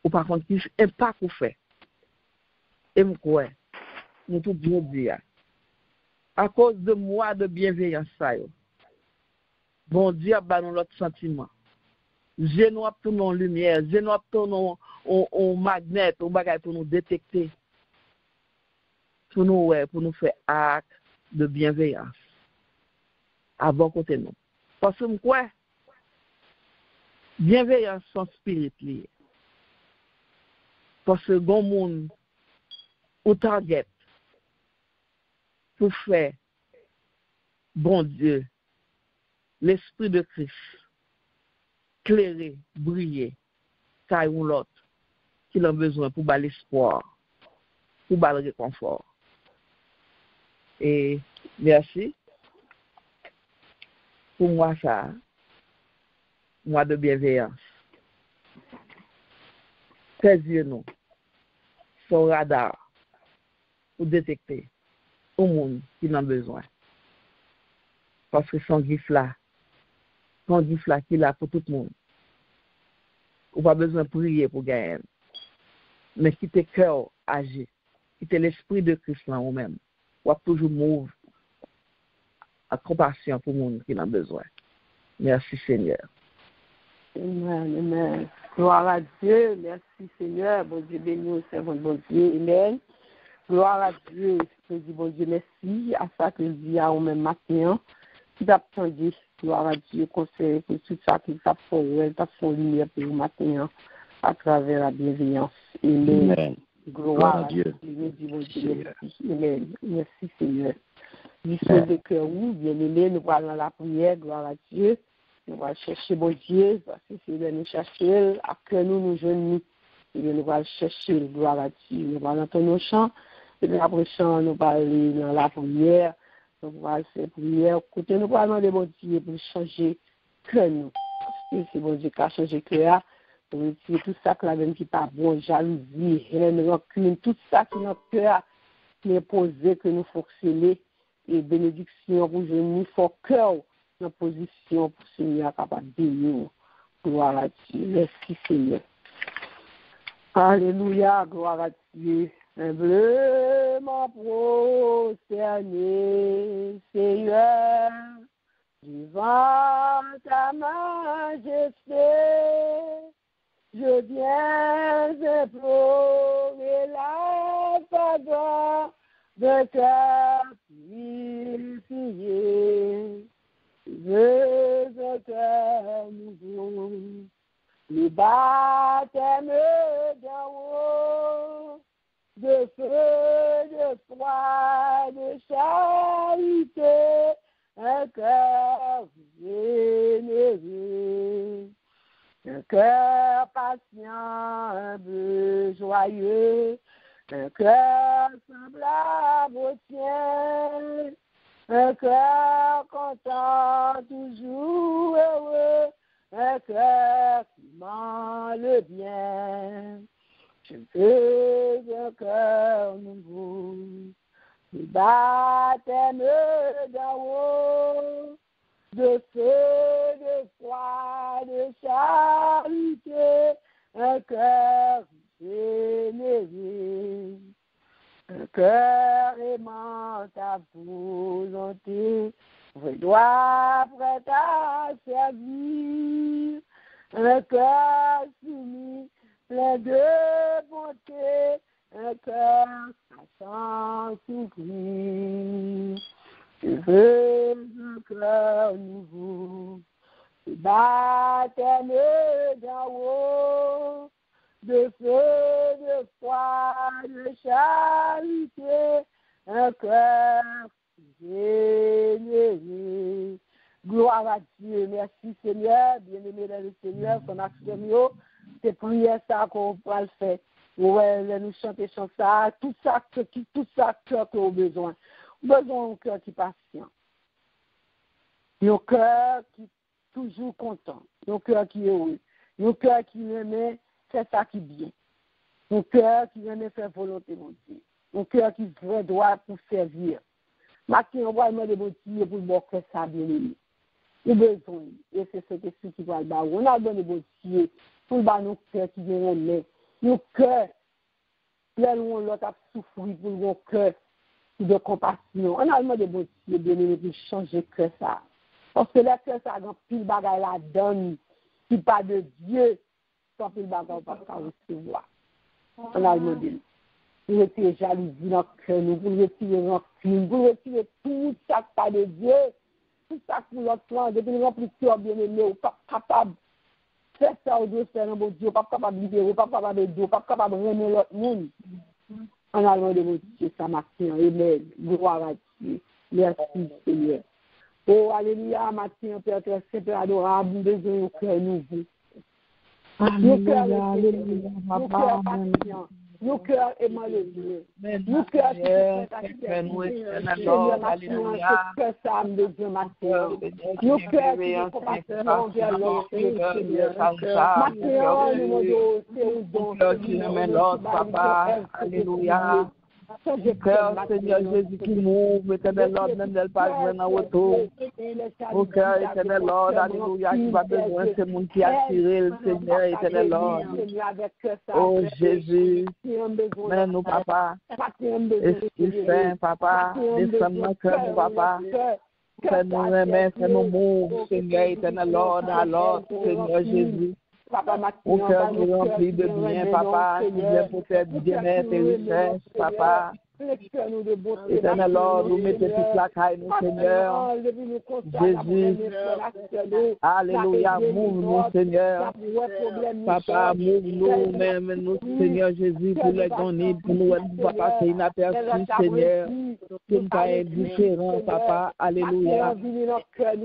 Ou par contre, qui impact ou fait. Et je crois, nous tout bien dire. À cause de moi de bienveillance, ça, bon Dieu a donné notre sentiment. Je nous tourne en lumière, je nous tourne en magnet, au bagage pour nous détecter, pour nous faire acte de bienveillance. Avant côté nous. Parce que quoi? Bienveillance sont spirituelle. Parce que bon monde ou target pour faire bon Dieu, l'esprit de Christ, clairer, briller, car ou l'autre qui a besoin pour bal l'espoir, pour bal le réconfort. Et merci pour moi ça, moi de bienveillance. Tes yeux nous, son radar, pour détecter au monde qui en a besoin. Parce que son gif là qu'il a pour tout le monde. On pas besoin de prier pour gagner. Mais qui te cœur agir, qui te l'esprit de Christ là ou même, ou toujours move compassion pour le monde qui en a besoin. Merci Seigneur. Amen, amen. Gloire à Dieu, merci Seigneur, bon Dieu béni au servant de bon Dieu, amen. Gloire à Dieu, je dis bon Dieu merci, à ça que je dis à au même matin, qui t'a attendu, gloire à Dieu, conseil pour tout ça qui t'a fait, t'a fait lumière pour le matin, à travers la bienveillance, amen. Gloire à Dieu, je dis bon Dieu merci, amen, merci Seigneur. Disposez de cœur, oui, bien aimé, nous parlons la prière, gloire à Dieu. Nous allons chercher bon Dieu, parce que c'est de nous chercher, après nous jeunes, et nous allons chercher, gloire à Dieu. Nous allons entendre nos chants, et puis après chant, nous allons aller dans la prière, nous allons faire prière, côté nous allons demander bon Dieu pour changer que nous. Parce que c'est bon Dieu qui a changé que là, pour retirer tout ça que la même qui n'est pas bon, jalousie, haine, rancune, tout ça qui est dans notre cœur, qui est posé, que nous fonctionner, et bénédiction pour jeunes, fort cœur. Dans position pour Seigneur capable de bénir. Gloire à Dieu. Merci Seigneur. Alléluia, gloire à Dieu. Humblement prosterné, Seigneur, devant ta majesté, je viens implorer la faveur de cœur purifié. Veux un cœur nouveau, le baptême d'en haut, de feu, de foi, de charité, un cœur généreux, un cœur patient, humble, joyeux, un cœur semblable au tien. Un cœur content, toujours heureux, un cœur qui ment le bien. Je veux un cœur nouveau, le baptême d'en haut, de feu, de foi, de charité, un cœur généreux. Un cœur aimant ta volonté, doit prêt à servir. Un cœur soumis, plein de bonté, un cœur sans souffrir. Je veux un cœur nouveau, le baptême d'en haut, de feu, de foi, de charité, un cœur généreux. Gloire à Dieu, merci Seigneur, bien-aimé dans le Seigneur, son action, c'est prière ça qu'on va le faire. Ouais, nous chanter ça, tout ça cœur que au besoin. Besoin d'un cœur qui est patient. Un cœur qui est toujours content. Un cœur qui est heureux. Un cœur qui aime c'est ça qui est bien. Mon cœur qui vient faire volonté, mon Dieu. Mon cœur qui veut droit pour servir. Maintenant, on va demander mon Dieu pour le faire ça bien aimé. Nous besoin. Et c'est ce que qui va le bas. On a donné mon Dieu pour le bas nos cœurs qui viennent aimer. Nos cœurs, là où on l'a souffert pour nos cœurs de compassion. On a demandé mon Dieu bien aimé pour changer que ça. Parce que là, que ça a pile bagaille la donne qui pas de Dieu. Sans pile bagaille, on ne va pas recevoir. On a demandé. Pour retirer jalousie dans notre cœur, pour retirer rancune, pour retirer tout ça qui pas de Dieu, tout ça pour notre plan, depuis nous plus cœur bien aimé, on n'est pas capable de faire ça au Dieu, faire un bon Dieu, on n'est pas capable de libérer, on n'est pas capable de Dieu, on n'est pas capable de remettre l'autre monde. On a demandé mon Dieu, ça matin, amen, gloire à Dieu, merci Seigneur. Oh, alléluia, matin, Père très saint, Père adorable, nous besoin d'un cœur nouveau. Nos cœurs patients. Nos cœurs aimant le Dieu. Nos cœurs qui sont Seigneur, que ça me besoin matin. Nos cœurs qui sont compassion envers l'autre, Seigneur. Matin, nous demandons, c'est un don. Qui nous l'autre, papa. Alléluia. Cœur, Seigneur Jésus, qui m'ouvre, éternel Lord, même d'elle pas besoin en retour. Au cœur, éternel Lord, alléluia, qui va besoin, c'est mon qui a tiré le Seigneur, éternel Lord. Oh Jésus, mais nous, papa, Esprit Saint, papa, descends mon cœur, mon papa. Fais-nous aimer, fais-nous mourir, Seigneur éternel, Lord, alors, Seigneur Jésus. Au cœur nous rempli de bien, papa, nous voulons peut-être bien-être et richesse, papa. Éternel Lord, nous mettons toute la caille, nous, Seigneur. Jésus, alléluia, mouve-nous, Seigneur. Papa, mouve-nous, même nous, Seigneur Jésus, pour les donner, pour nous, papa, c'est inaperçu, Seigneur. Tout n'est pas indifférent, papa, alléluia.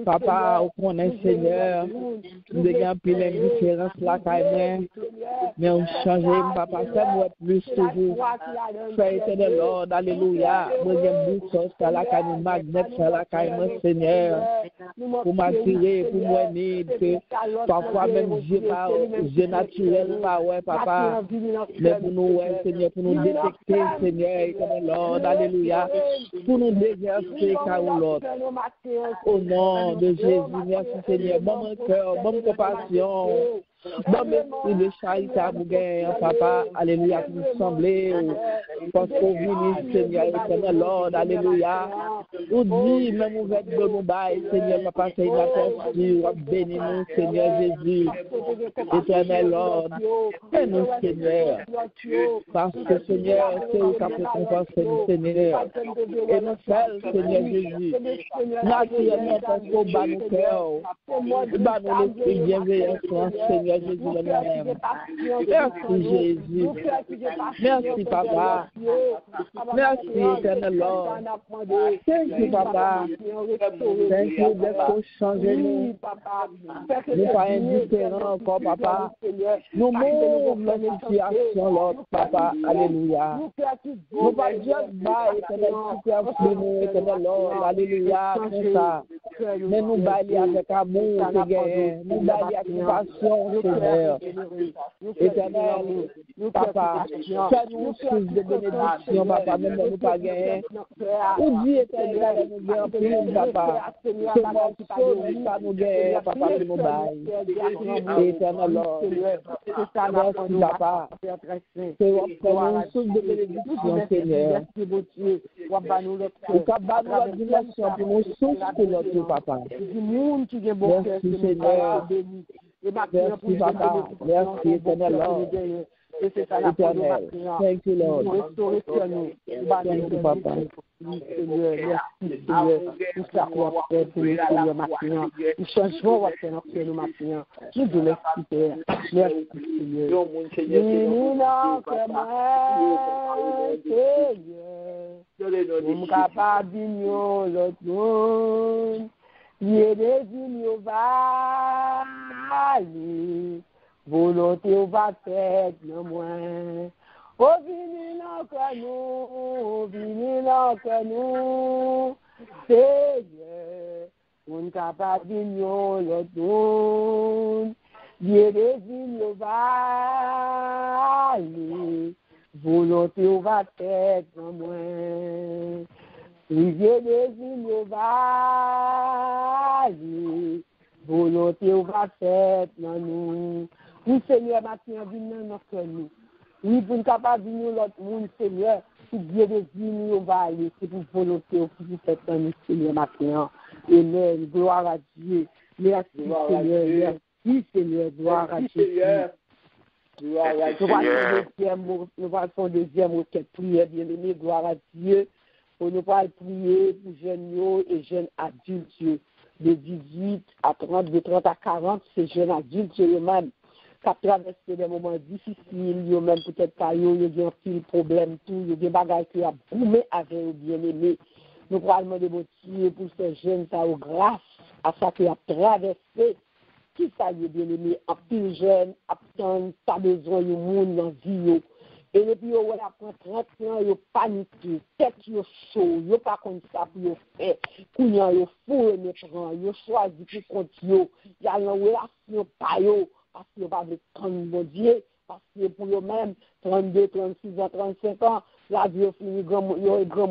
Papa, on connaît, Seigneur, nous avons pris l'indifférence, la caille, mais on change, papa, fais-moi plus toujours. Fais éternel Lord. Alléluia, moi j'aime beaucoup ça, la caille magnet, ça la caille, Seigneur, pour m'attirer, pour moi que parfois même j'ai naturel, pas ouais, papa, mais pour nous, ouais, Seigneur, pour nous détecter, Seigneur, éternel Lord, alléluia, pour nous déverser, car l'autre, au nom de Jésus, merci Seigneur, bon cœur, bonne compassion. Bon, merci de charitable, papa, alléluia, pour nous sembler, parce qu'on vit, Seigneur, éternel Lord, alléluia. Nous dit, même vous êtes de nous bail, Seigneur, papa, c'est une aperçue, bénis-nous, Seigneur Jésus, éternel Lord, fais-nous, Seigneur, parce que, Seigneur, c'est vous qui avez compensé, Seigneur, et nous seuls, Seigneur Jésus, naturellement, parce qu'on bat nos cœurs, bat nos esprits bienveillants, Seigneur Jésus, le même. Merci, Jésus. Merci, papa. Merci, éternel Lord. Thank you, papa. Thank you d'être changé, nous. Nous pas indifférents encore, papa. Nous mourons la situation, Lord, papa. Alléluia. Nous pas juste bas, éternel, nous, éternel Lord. Alléluia, comme ça. Mais nous baillons avec amour, Seigneur. Nous baillons avec passion, Seigneur. Éternel, papa, fais-nous source de bénédiction, papa, même si nous pas gagné. Ou dit éternel, nous gagnons plus, papa. Ce morceau, nous pas nous gagnons, papa, que nous baillons. Éternel, Lord. Merci, papa. Fais-nous source de bénédiction, Seigneur. Ou qu'à battre la dimension pour nous source pour notre papa. Merci, Seigneur. Merci, papa. Merci, éternel Lord. Éternel. Thank you, Lord. Thank you, papa. Seigneur, merci, Seigneur. Nous savons faire pour nous, Seigneur, maintenant. Nous changerons votre Seigneur, nous maintenant. Nous vous merci, Père. Merci, Seigneur. Nous n'en que moi, Seigneur. Nous capables d'ignorer l'autre monde. Dieu désigne va aller, volonté va faire non moins. Au vini non que nous, Seigneur, on capable d'ignorer l'autre monde. Dieu désigne va aller, volonté va faire non moins. Dieu désigne va aller, volonté va faire dans nous. Oui, Seigneur, maintenant, venez dans notre nous. Oui, pour ne pas venir l'autre monde, Seigneur, si Dieu désigne va aller, c'est pour volonté pour faire dans nous, Seigneur, maintenant. Amen. Gloire à Dieu. Merci, Seigneur. Merci, Seigneur. Gloire à Dieu. Nous allons faire deuxième requête, prière, bien-aimé, gloire à Dieu. On nous va prier pour jeunes et jeunes adultes de 18 à 30, de 30 à 40, ces jeunes adultes eux-mêmes qui ont traversé des moments difficiles, eux-mêmes peut-être pas, ils ont un petit problème, tout, ils ont des bagages qui ont boumé avec eux bien-aimés. Nous allons demander pour ces jeunes, ça au grâce à ça qu'ils ont traversé. Qui ça y est bien-aimé, en plus jeune, attendre, pas besoin de monde dans la vie. Et puis, on apprend 30 ans, ils paniquent, tête chaud, ils pas comme ça pour faire. Quand ils font les prendre, ils choisissent pour continuer. Il y a une relation pas parce qu'ils ne pas prendre mon Dieu, parce que pour eux-mêmes, 32, 36 ans, 35 ans, la vie finit, il y a grand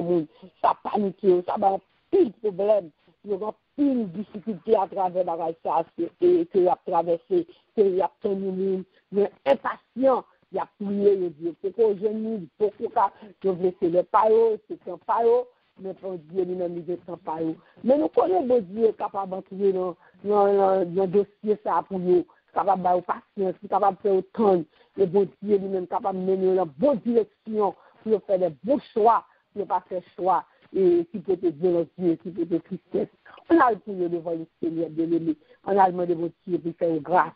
monde. Ça panique, ça va pile problème. Il y a pile difficulté à travers ça, et que a traversé, que y a tant de monde, mais impatient. Il y a prié, il dit, c'est qu'au genou, pourquoi je blessé le paillot, c'est un paillot, mais pour Dieu lui-même, il est pas. Mais nous connaissons bon Dieu capable d'entrer dans le dossier ça pour nous, capable de patience, capable de faire autant. Le bon Dieu lui-même capable de mener dans la bonne direction pour faire des bons choix, pour ne pas faire choix et qui peut être violence, qui peut être tristesse. On a le prier devant le Seigneur bien-aimé. On a demandé bon Dieu pour faire grâce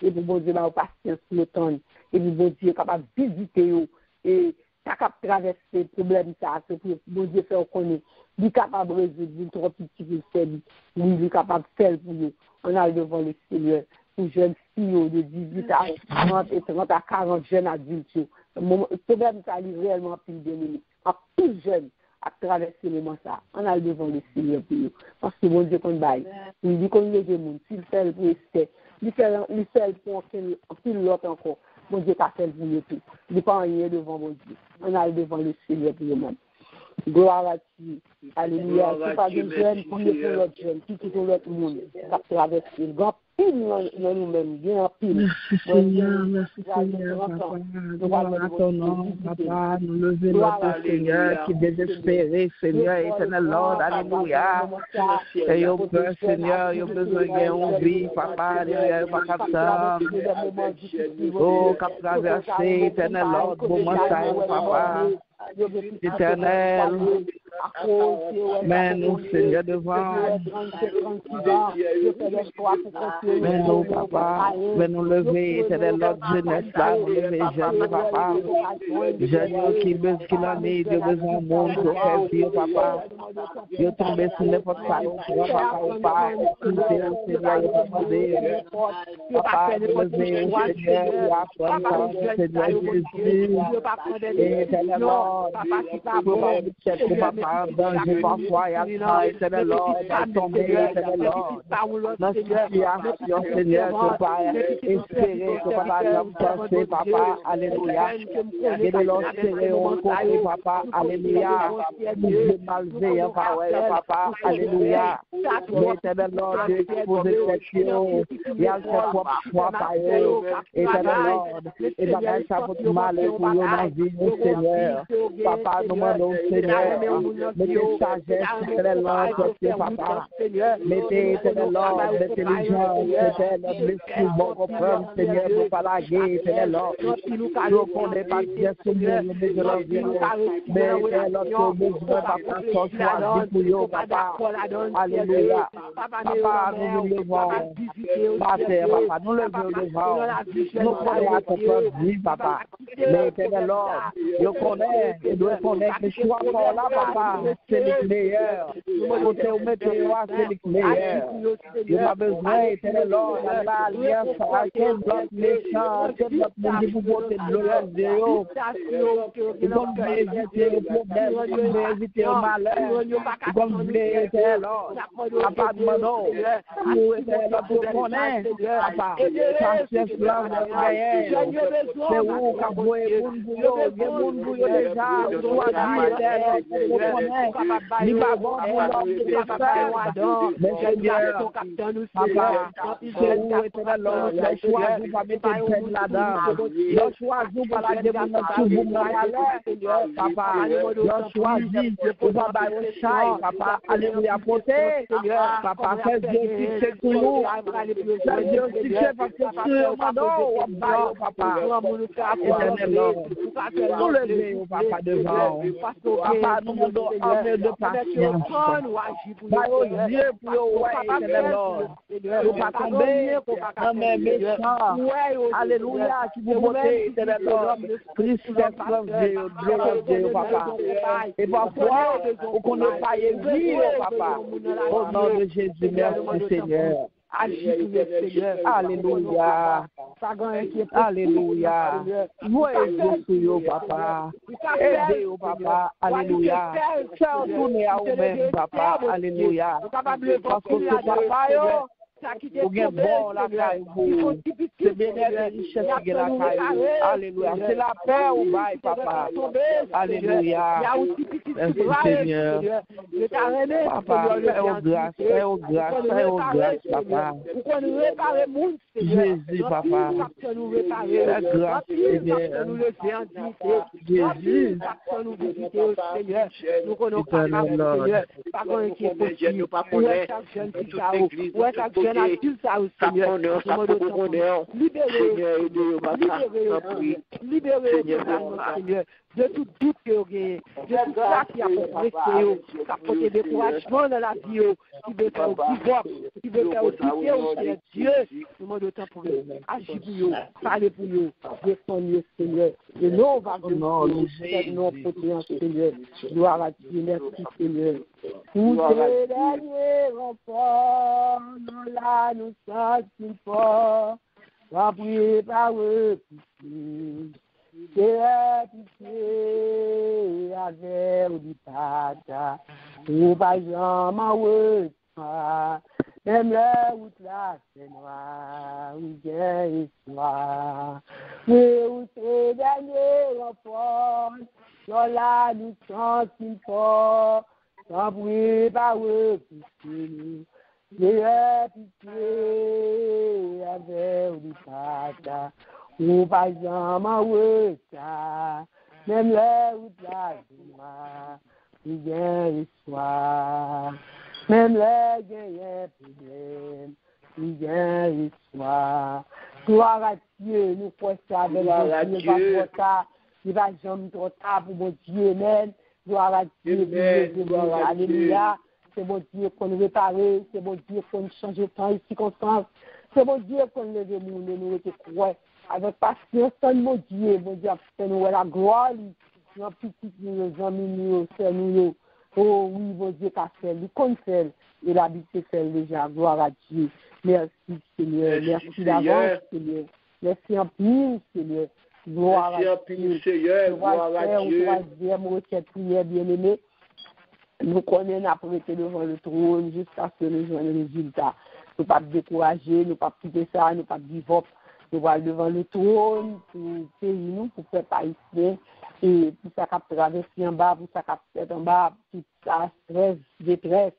et pour bon Dieu avoir patience pour le temps. Et puis bon Dieu capable de visiter et capable de traverser le problème ça, c'est pour bon Dieu faire connaître. Il est capable de résoudre une trop petite qui fait, il est capable de faire pour nous. On a devant le Seigneur. Une jeune fille de 18 à 30 et 30 à 40 jeunes adultes. Le problème, ça arrive réellement plus bien. En plus jeune, à traverser le moment ça. On a devant le Seigneur pour nous. Parce que bon Dieu, qu'on baille. Il dit qu'on est des gens. S'il fait pour rester, il fait pour l'autre encore. Bon Dieu, t'as fait pour nous tout. Il n'est pas rien devant mon Dieu. On a devant le Seigneur pour nous-mêmes. Gloire à Dieu. Alléluia. C'est pas des jeunes, priez pour l'autre jeune, qui pour l'autre monde. Ça traverse le grand pile dans nous-mêmes, bien pile. Merci Seigneur, papa. Gloire à ton nom, papa. Nous levons notre Seigneur qui est désespéré, Seigneur, éternel Lord. Alléluia. Et au peur, Seigneur, il y a besoin de vie, papa. Alléluia. Pas capteur. Oh, cap traversé, éternel Lord. Bon matin, papa. Éternel, mais nous, Seigneur, devant, mais nous, papa, mais nous lever, éternel, notre jeunesse, là, nous lever, jeune, papa, jeune qui l'en est, Dieu besoin de monde, de faire Dieu, papa, Dieu tomber sur n'importe quoi, papa, ou pas, Seigneur, il va demander, papa, lever, Seigneur, apprendre, Seigneur Jésus, éternel, papa qui va bon, papa, danger parfois, il y a éternel Lord, tomber, éternel Lord, dans cette situation, Seigneur, tu vas espérer que papa va penser, papa, alléluia, et de l'autre serrer au côté, papa, alléluia, nous malveillons, papa, alléluia, l'éternel Lord, Dieu exposer cette question, il y a ses propres choix, par eux, éternel Lord, et dans ça votre malheur pour nous dans la vie, Seigneur. Papa, nous demandons, Seigneur, mettez sagesse, éternel Lord, papa. Mettez, éternel Lord, l'intelligence, éternel, notre esprit, bon comprendre, Seigneur, pour pas la guerre, éternel Lord. Nous connaissons pas bien ce monde, mais de la vie, mais éternel Lord, nous besoin, papa, son choix, pour nous, papa. Alléluia. Papa, nous nous levons, papa, nous levons devant, nous croyons à ton vie, papa. Mais éternel Lord, nous connaissons, et nous connaissons que le choix encore là, papa, c'est le meilleur. Nous te mettons, c'est le meilleur. Nous avons besoin, éternel Lord, de l'alliance à quel bloc méchant, quel bloc monde qui vous porte de l'eau. Nous allons éviter le problème, nous allons éviter le malheur. Nous allons éternel Lord, papa, demandons, nous, éternel Lord, pour connaître, papa, ça c'est là, c'est où, Kaboué, Bounbouyo, déjà, mais Seigneur, papa, c'est où éternel Lord, le choix, vous va mettre peine là-dedans. Le choix, vous va la demander tout vous m'aller, papa. Le choix, vous va bailler chai, papa. Alléluia, porter, papa, faites Dieu c'est tout nous. Faites Dieu c'est parce que sur mon dos, papa. Éternel Lord, nous levons, papa, devant. Papa, nous demandons un peu de patience. Par aux yeux pour le Lord. Nous ne pas tomber dans mes méchants. Alléluia, qui vous votez, c'est le Lord. Tristesse, Dieu, papa. Et parfois, on ne connaît pas les vies, papa. Au nom de Jésus, merci Seigneur. Alléluia. Alléluia. Vous aidez sur papa. Aidez papa. Alléluia. Faites tourner à vous-même, papa. Alléluia. Parce que ce papa, Ou gen bon la caille pour c'est bénéfice richesse qui la caille. Alléluia. C'est la paix au bail, papa. Alléluia. Merci Seigneur. Papa, fais au grâce, papa. Jésus, papa. La grâce, Seigneur. Jésus. Nous connaissons pas qui est possible. Libérez, Seigneur, de tout doute que vous avez, de tout ça qui a compressé, qui a porté découragement dans la vie, qui veut faire divorce, qui veut faire quitter au Dieu. Nous demandons temps pour eux. Agis pour eux, parlez pour eux, défendez, Seigneur. Et nous, on va nous non protéger, Seigneur. Gloire à Dieu, merci, Seigneur. Pour tes derniers renforts, nous là, nous sommes forts. Va prier par eux, c'est pitié avec du pata, ou pas jamais même la route là c'est noir, ou bien histoire. Mais où c'est dernier rapport, là nous sommes forts, va prier par eux, c'est pitié avec du pata. Ou pas jamais ça, même les routes là, il y a histoire, même les gagnants problèmes, il y a histoire. Gloire à Dieu, nous croyons ça avec Dieu, il va jamais trop tard pour mon Dieu, amen. Gloire à Dieu, alléluia. C'est mon Dieu qu'on répare, c'est mon Dieu qu'on change de temps et circonstances, c'est mon Dieu qu'on lève le monde et nous était croix. Avec patience, mon Dieu, fait nous la gloire, nos petits, nos amis, nos frères, nous. Oh oui, mon Dieu, qu'a fait, il compte faire, il habite faire déjà, gloire à Dieu. Merci, Seigneur, merci d'avance, Seigneur. Merci en pile, Seigneur. Gloire à Dieu. Seigneur, gloire à Dieu. Troisième requête, prière, bien-aimé. Nous connaissons après devant le trône jusqu'à ce que nous joignons le résultat. Nous ne pas décourager, nous ne pas quitter ça, nous ne pas divorcer. Nous allons devant le trône pour payer nous, pour faire haïtien, et pour ça qu'on traverser en bas, pour ça qu'on fait en bas, tout ça, stress, détresse,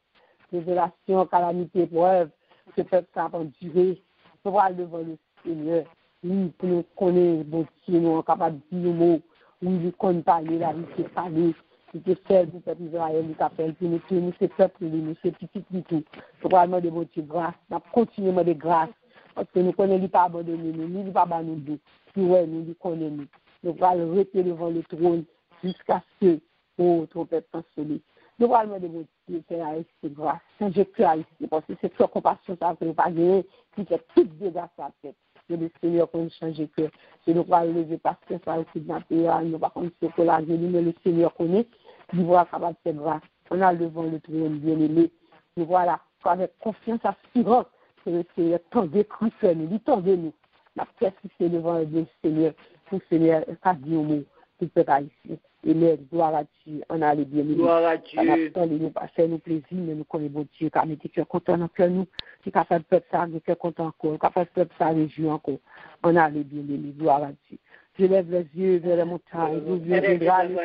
révélation, calamité, épreuve, ce peuple ça va durer. Nous allons devant le Seigneur, oui, pour nous connaître, bon Dieu, nous sommes capables de dire nos mots, oui, nous connaissons parler, la vie, c'est parler, c'est faire pour le peuple Israël, nous appelle, pour nous, c'est peuple, nous, c'est petit, du tout. Nous allons demander bon Dieu grâce, nous continuons de grâce. Parce que nous connaissons pas abandonner nous, nous pas nous deux. Puis ouais, nous connaissons. Nous allons rester devant le trône jusqu'à ce que notre peuple cancellé. Nous allons demander mon Dieu, faire c'est grâce. Quand je crie ici, parce que c'est sur compassion, ça ne peut pas gagner, qui fait tout dégâts sur la tête. Que le Seigneur peut nous changer de cœur. Et nous allons lever parce que ça a été dans le nous pas comme ce que la mais le Seigneur connaît, il va capable de faire grâce. On a devant le trône bien-aimé. Nous voilà, avec confiance assurante. Que le Seigneur tendait crucial nous, il tendait nous. La persisté devant le Seigneur, pour le Seigneur, ça dit au mot, tout peut pas ici. Et l'air, gloire à Dieu, on a les bien. Gloire à Dieu. On a tendé nous, passer nous plaisir, mais nous connaissons bon Dieu, car nous sommes contents dans le cœur, nous, qui a fait le peuple ça, nous sommes contents encore, qui a fait le peuple ça, réjouir encore. On a les bien, gloire à Dieu. Je lève les yeux vers les montagnes, vous viendra le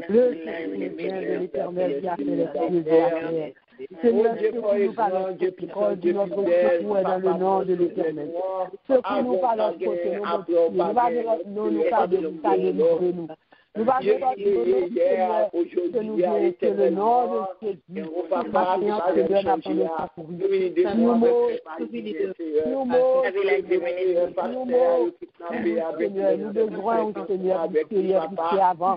de l'Éternel qui a fait les cieux et la terre. Seigneur, secours-nous par notre parole de notre secours dans le nom de l'Éternel. Secours-nous par notre côté, nous pas délivrer nous. Nous allons que nous voulons que le nom de Jésus, patience, Seigneur, n'a pas le secourir. Nous mots, Seigneur, nous besoin, Seigneur, du Seigneur, qui avant.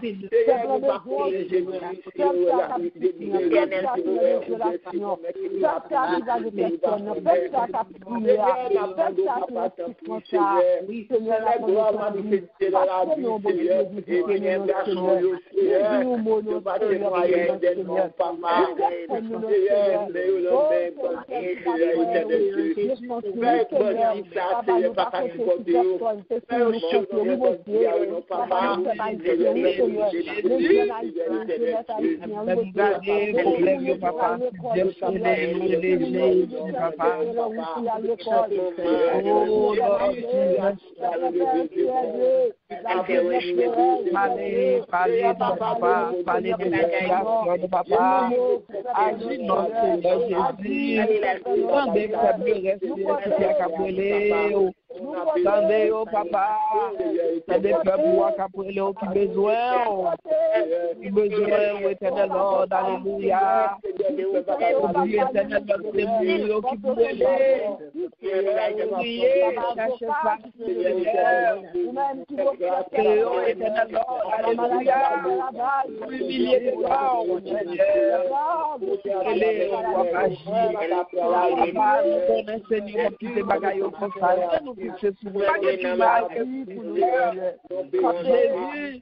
Parler de l'éducation de papa, agir notre Seigneur Jésus, tendez que mieux rester à Capelé, tendez au papa, tendez que pour Capelé qui besoin, éternel Lord, alléluia, Dieu éternel Lord, c'est vous qui pouvez prier, chercher ça, éternel Lord, alléluia. Humilier les corps, nous connaissons Seigneur qui te bagaille au contraire, nous fixer sur le mal Jésus, nous connaissons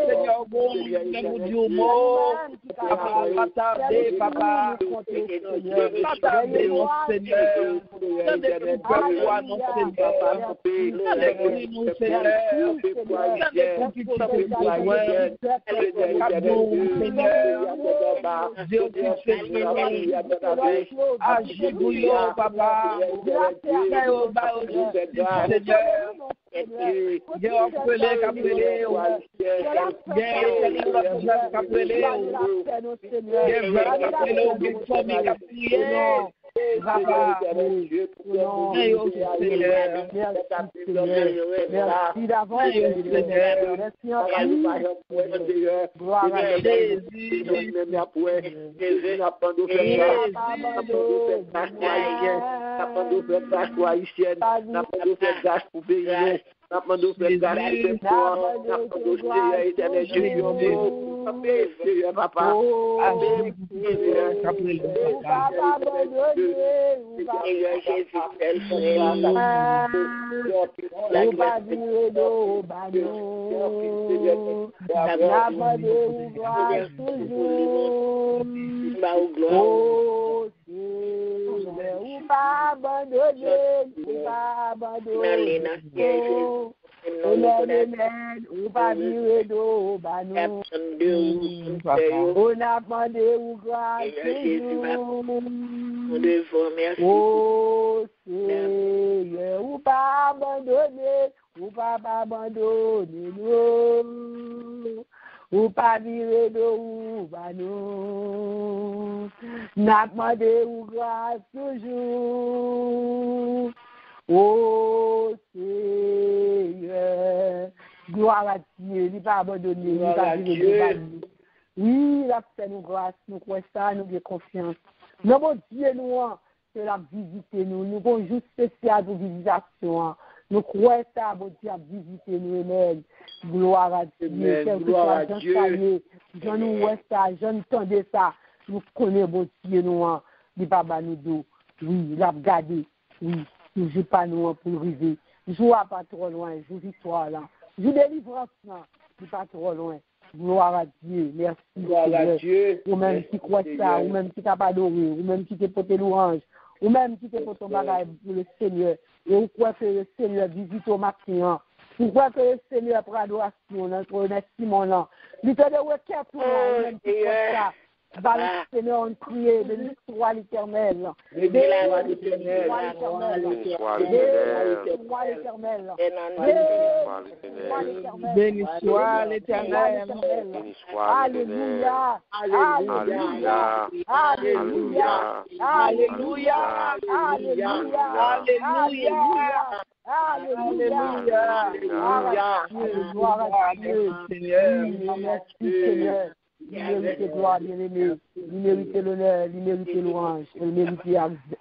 Seigneur bon, nous disons mot, pas tarder, papa, pas tarder, mon Seigneur, tendez que nous pouvons mon Seigneur, tendez que nous Seigneur, tendez que nous besoin. Dieu agis pour papa, merci d'avance, Amen. Ou pas vivre d'eau, bah non. On a demandé ou grâce. Oh Seigneur, ou pas abandonner, ou pas abandonner nous. Ou pas vivre d'eau, bah non. N'a demandé ou grâce toujours. Oh Seigneur, gloire à Dieu, il n'est pas abandonné, il n'est pas abandonné. Oui, il a fait nous grâce, nous croyons ça, nous avons confiance. Nous, bon Dieu, nous, c'est la visiter nous, nous avons juste spécial pour visitation. Nous croyons ça, bon Dieu, à visiter nous, amen. Gloire à Dieu, quel que soit Dieu, je nous vois ça, je n'entendais ça, nous connaissons, bon Dieu, nous, il pas nous dos. Oui, il a regardé, oui. Ne joue pas nous pour arriver. Joue pas trop loin. Joue victoire là. Joue délivrance là. Joue pas trop loin. Gloire à Dieu. Merci. Gloire à Dieu. Ou même qui croit ça. Ou même qui t'a pas adoré. Ou même qui t'a porté l'orange. Ou même qui t'a porté ton bagage pour le Seigneur. Et ou croit que le Seigneur visite au matin. Ou croit que le Seigneur pour adoration. Notre remerciement là. Il te dit requête pour nous. Ou même qui croit ça. Va le Seigneur en prier, béni soit l'Éternel. Béni soit l'Éternel. Béni soit l'Éternel. Alléluia. Alléluia. Alléluia. Alléluia. Alléluia. Alléluia. Gloire à Dieu. Merci Seigneur. Il mérite gloire, bien-aimé. Il mérite l'honneur, il mérite louange, il mérite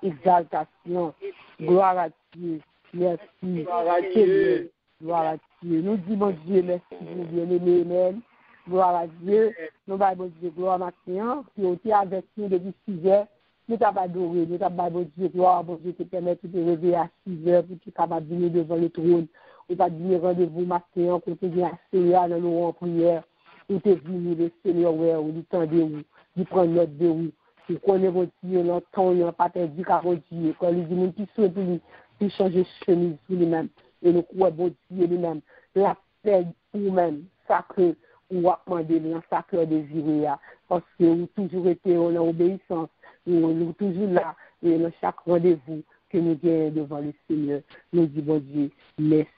exaltation. Gloire à Dieu. Merci. Gloire à Dieu. Gloire à Dieu. Nous disons Dieu, merci pour bien-aimé. Amen. Gloire à Dieu. Nous allons dire gloire à Matin, qui est aussi avec nous depuis 6 heures. Nous t'avons adoré, nous t'avons dit gloire à Dieu qui permet de te réveiller à 6 heures pour que tu sois capable de venir devant le trône. Et pas dire rendez-vous matin, qu'on te dit à Seigneur dans nos en prière, ou te venu le Seigneur, ou du temps de vous, du prendre notre de vous. Ou qu'on est votre Dieu, l'entend, il n'a pas perdu qu'à votre Dieu. Quand il dit, nous qui souhaite pour changer chemise pour lui-même. Et nous croyons votre Dieu lui-même. La paix pour vous-même, ça que vous avez demandé dans sa cœur désiré. Parce que vous toujours été en obéissance. Nous toujours là, et dans chaque rendez-vous que nous gagnons devant le Seigneur. Nous disons, bon Dieu, merci.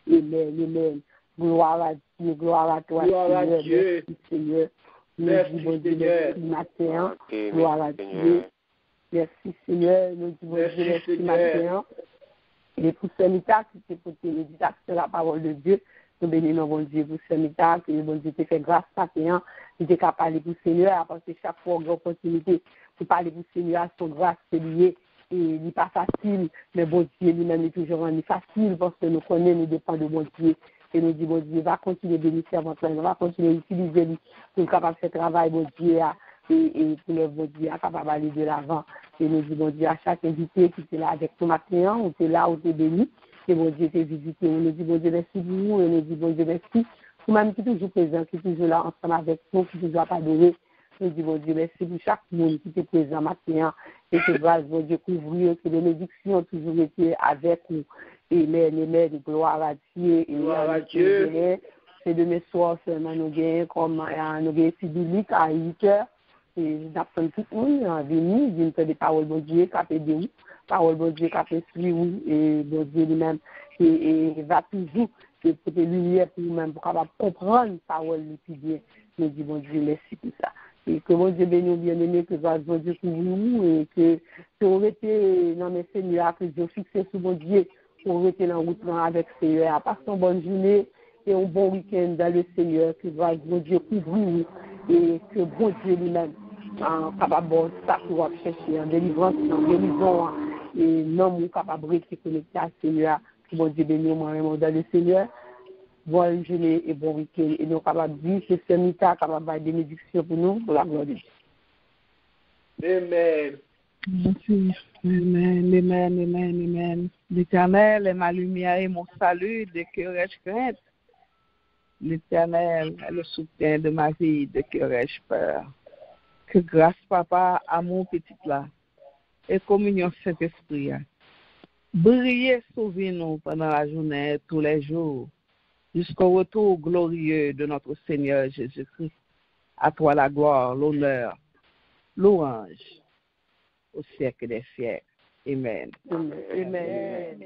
Amen, amen. Gloire à Dieu, gloire à toi, Gloire à Seigneur. Dieu. Merci, Seigneur. Merci, Nous disons, bon Dieu, Seigneur. merci matin. Ok, Gloire à merci, Dieu. Seigneur. Merci, Seigneur. Nous disons, Merci, Dieu, merci Seigneur. matin. Et pour ce mita, qui t'est pour télévision, c'est la parole de Dieu. Nous bénissons, bon Dieu, pour ce mita, que le bon Dieu te fait grâce matin. Il t'est capable de parler pour le Seigneur, parce que chaque fois, on a une opportunité pour parler pour le Seigneur, son grâce, c'est lié. Et il n'est pas facile, mais bon Dieu lui-même est toujours rendu facile parce que nous connaissons, nous dépendons de bon Dieu. Et nous disons, bon Dieu, va continuer de bénir servant, va continuer d'utiliser lui pour capable faire travail, bon Dieu, et pour le bon Dieu, capable d'aller de l'avant. Et nous disons, bon Dieu, à chaque invité qui est là avec nous matin, on est là, on est béni, et bon Dieu, t'es visité. On nous dit, bon Dieu, merci pour vous, et nous dit, bon Dieu, merci. Vous-même qui est toujours présent, qui est toujours là ensemble avec nous, qui est toujours à adorer. Nous disons, bon Dieu, merci pour chaque monde qui est présent matin, et que grâce, bon Dieu, couvrir, que les bénédictions ont toujours été avec nous. Amen, amen, gloire à Dieu. Gloire à Dieu. C'est demain soir seulement, nous gagnons comme nous gagnons biblique à 8 heures. Et nous appelons tout le monde à venir, d'une des paroles de Dieu, qui a fait de vous, paroles de Dieu qui a fait suivre vous, et de Dieu lui-même, et va toujours, c'est pour des lumières pour vous-même, pour capable comprendre la parole le plus bien. Nous disons, bon Dieu, merci pour ça. Et que mon Dieu bénisse bien-aimé, que grâce bon Dieu pour vous, et que vous été dans mes seigneurs, que Dieu fixe sur mon Dieu, pour rester dans la route avec le Seigneur. Passez une bonne journée et un bon week-end dans le Seigneur, que grâce bon Dieu couvre vous, et que bon Dieu lui-même, capable de ça pour chercher en délivrance, en guérison, et non capable de rester connecté à le Seigneur, que bon Dieu bénisse moi-même dans le Seigneur. Bonne journée et bon week-end. Et nous sommes capables de vivre ce mita, capables de faire des bénédictions pour nous, pour la gloire de Dieu. Amen. Merci. Amen, amen, amen, amen. L'Éternel est ma lumière et mon salut, de que ai-je crainte? L'Éternel est le soutien de ma vie, de que ai-je peur? Que grâce, Papa, à mon petit là, et communion Saint-Esprit, brillez, sauvez-nous pendant la journée, tous les jours, jusqu'au retour glorieux de notre Seigneur Jésus-Christ. À toi la gloire, l'honneur, louange, au siècle des siècles. Amen. Amen. Amen.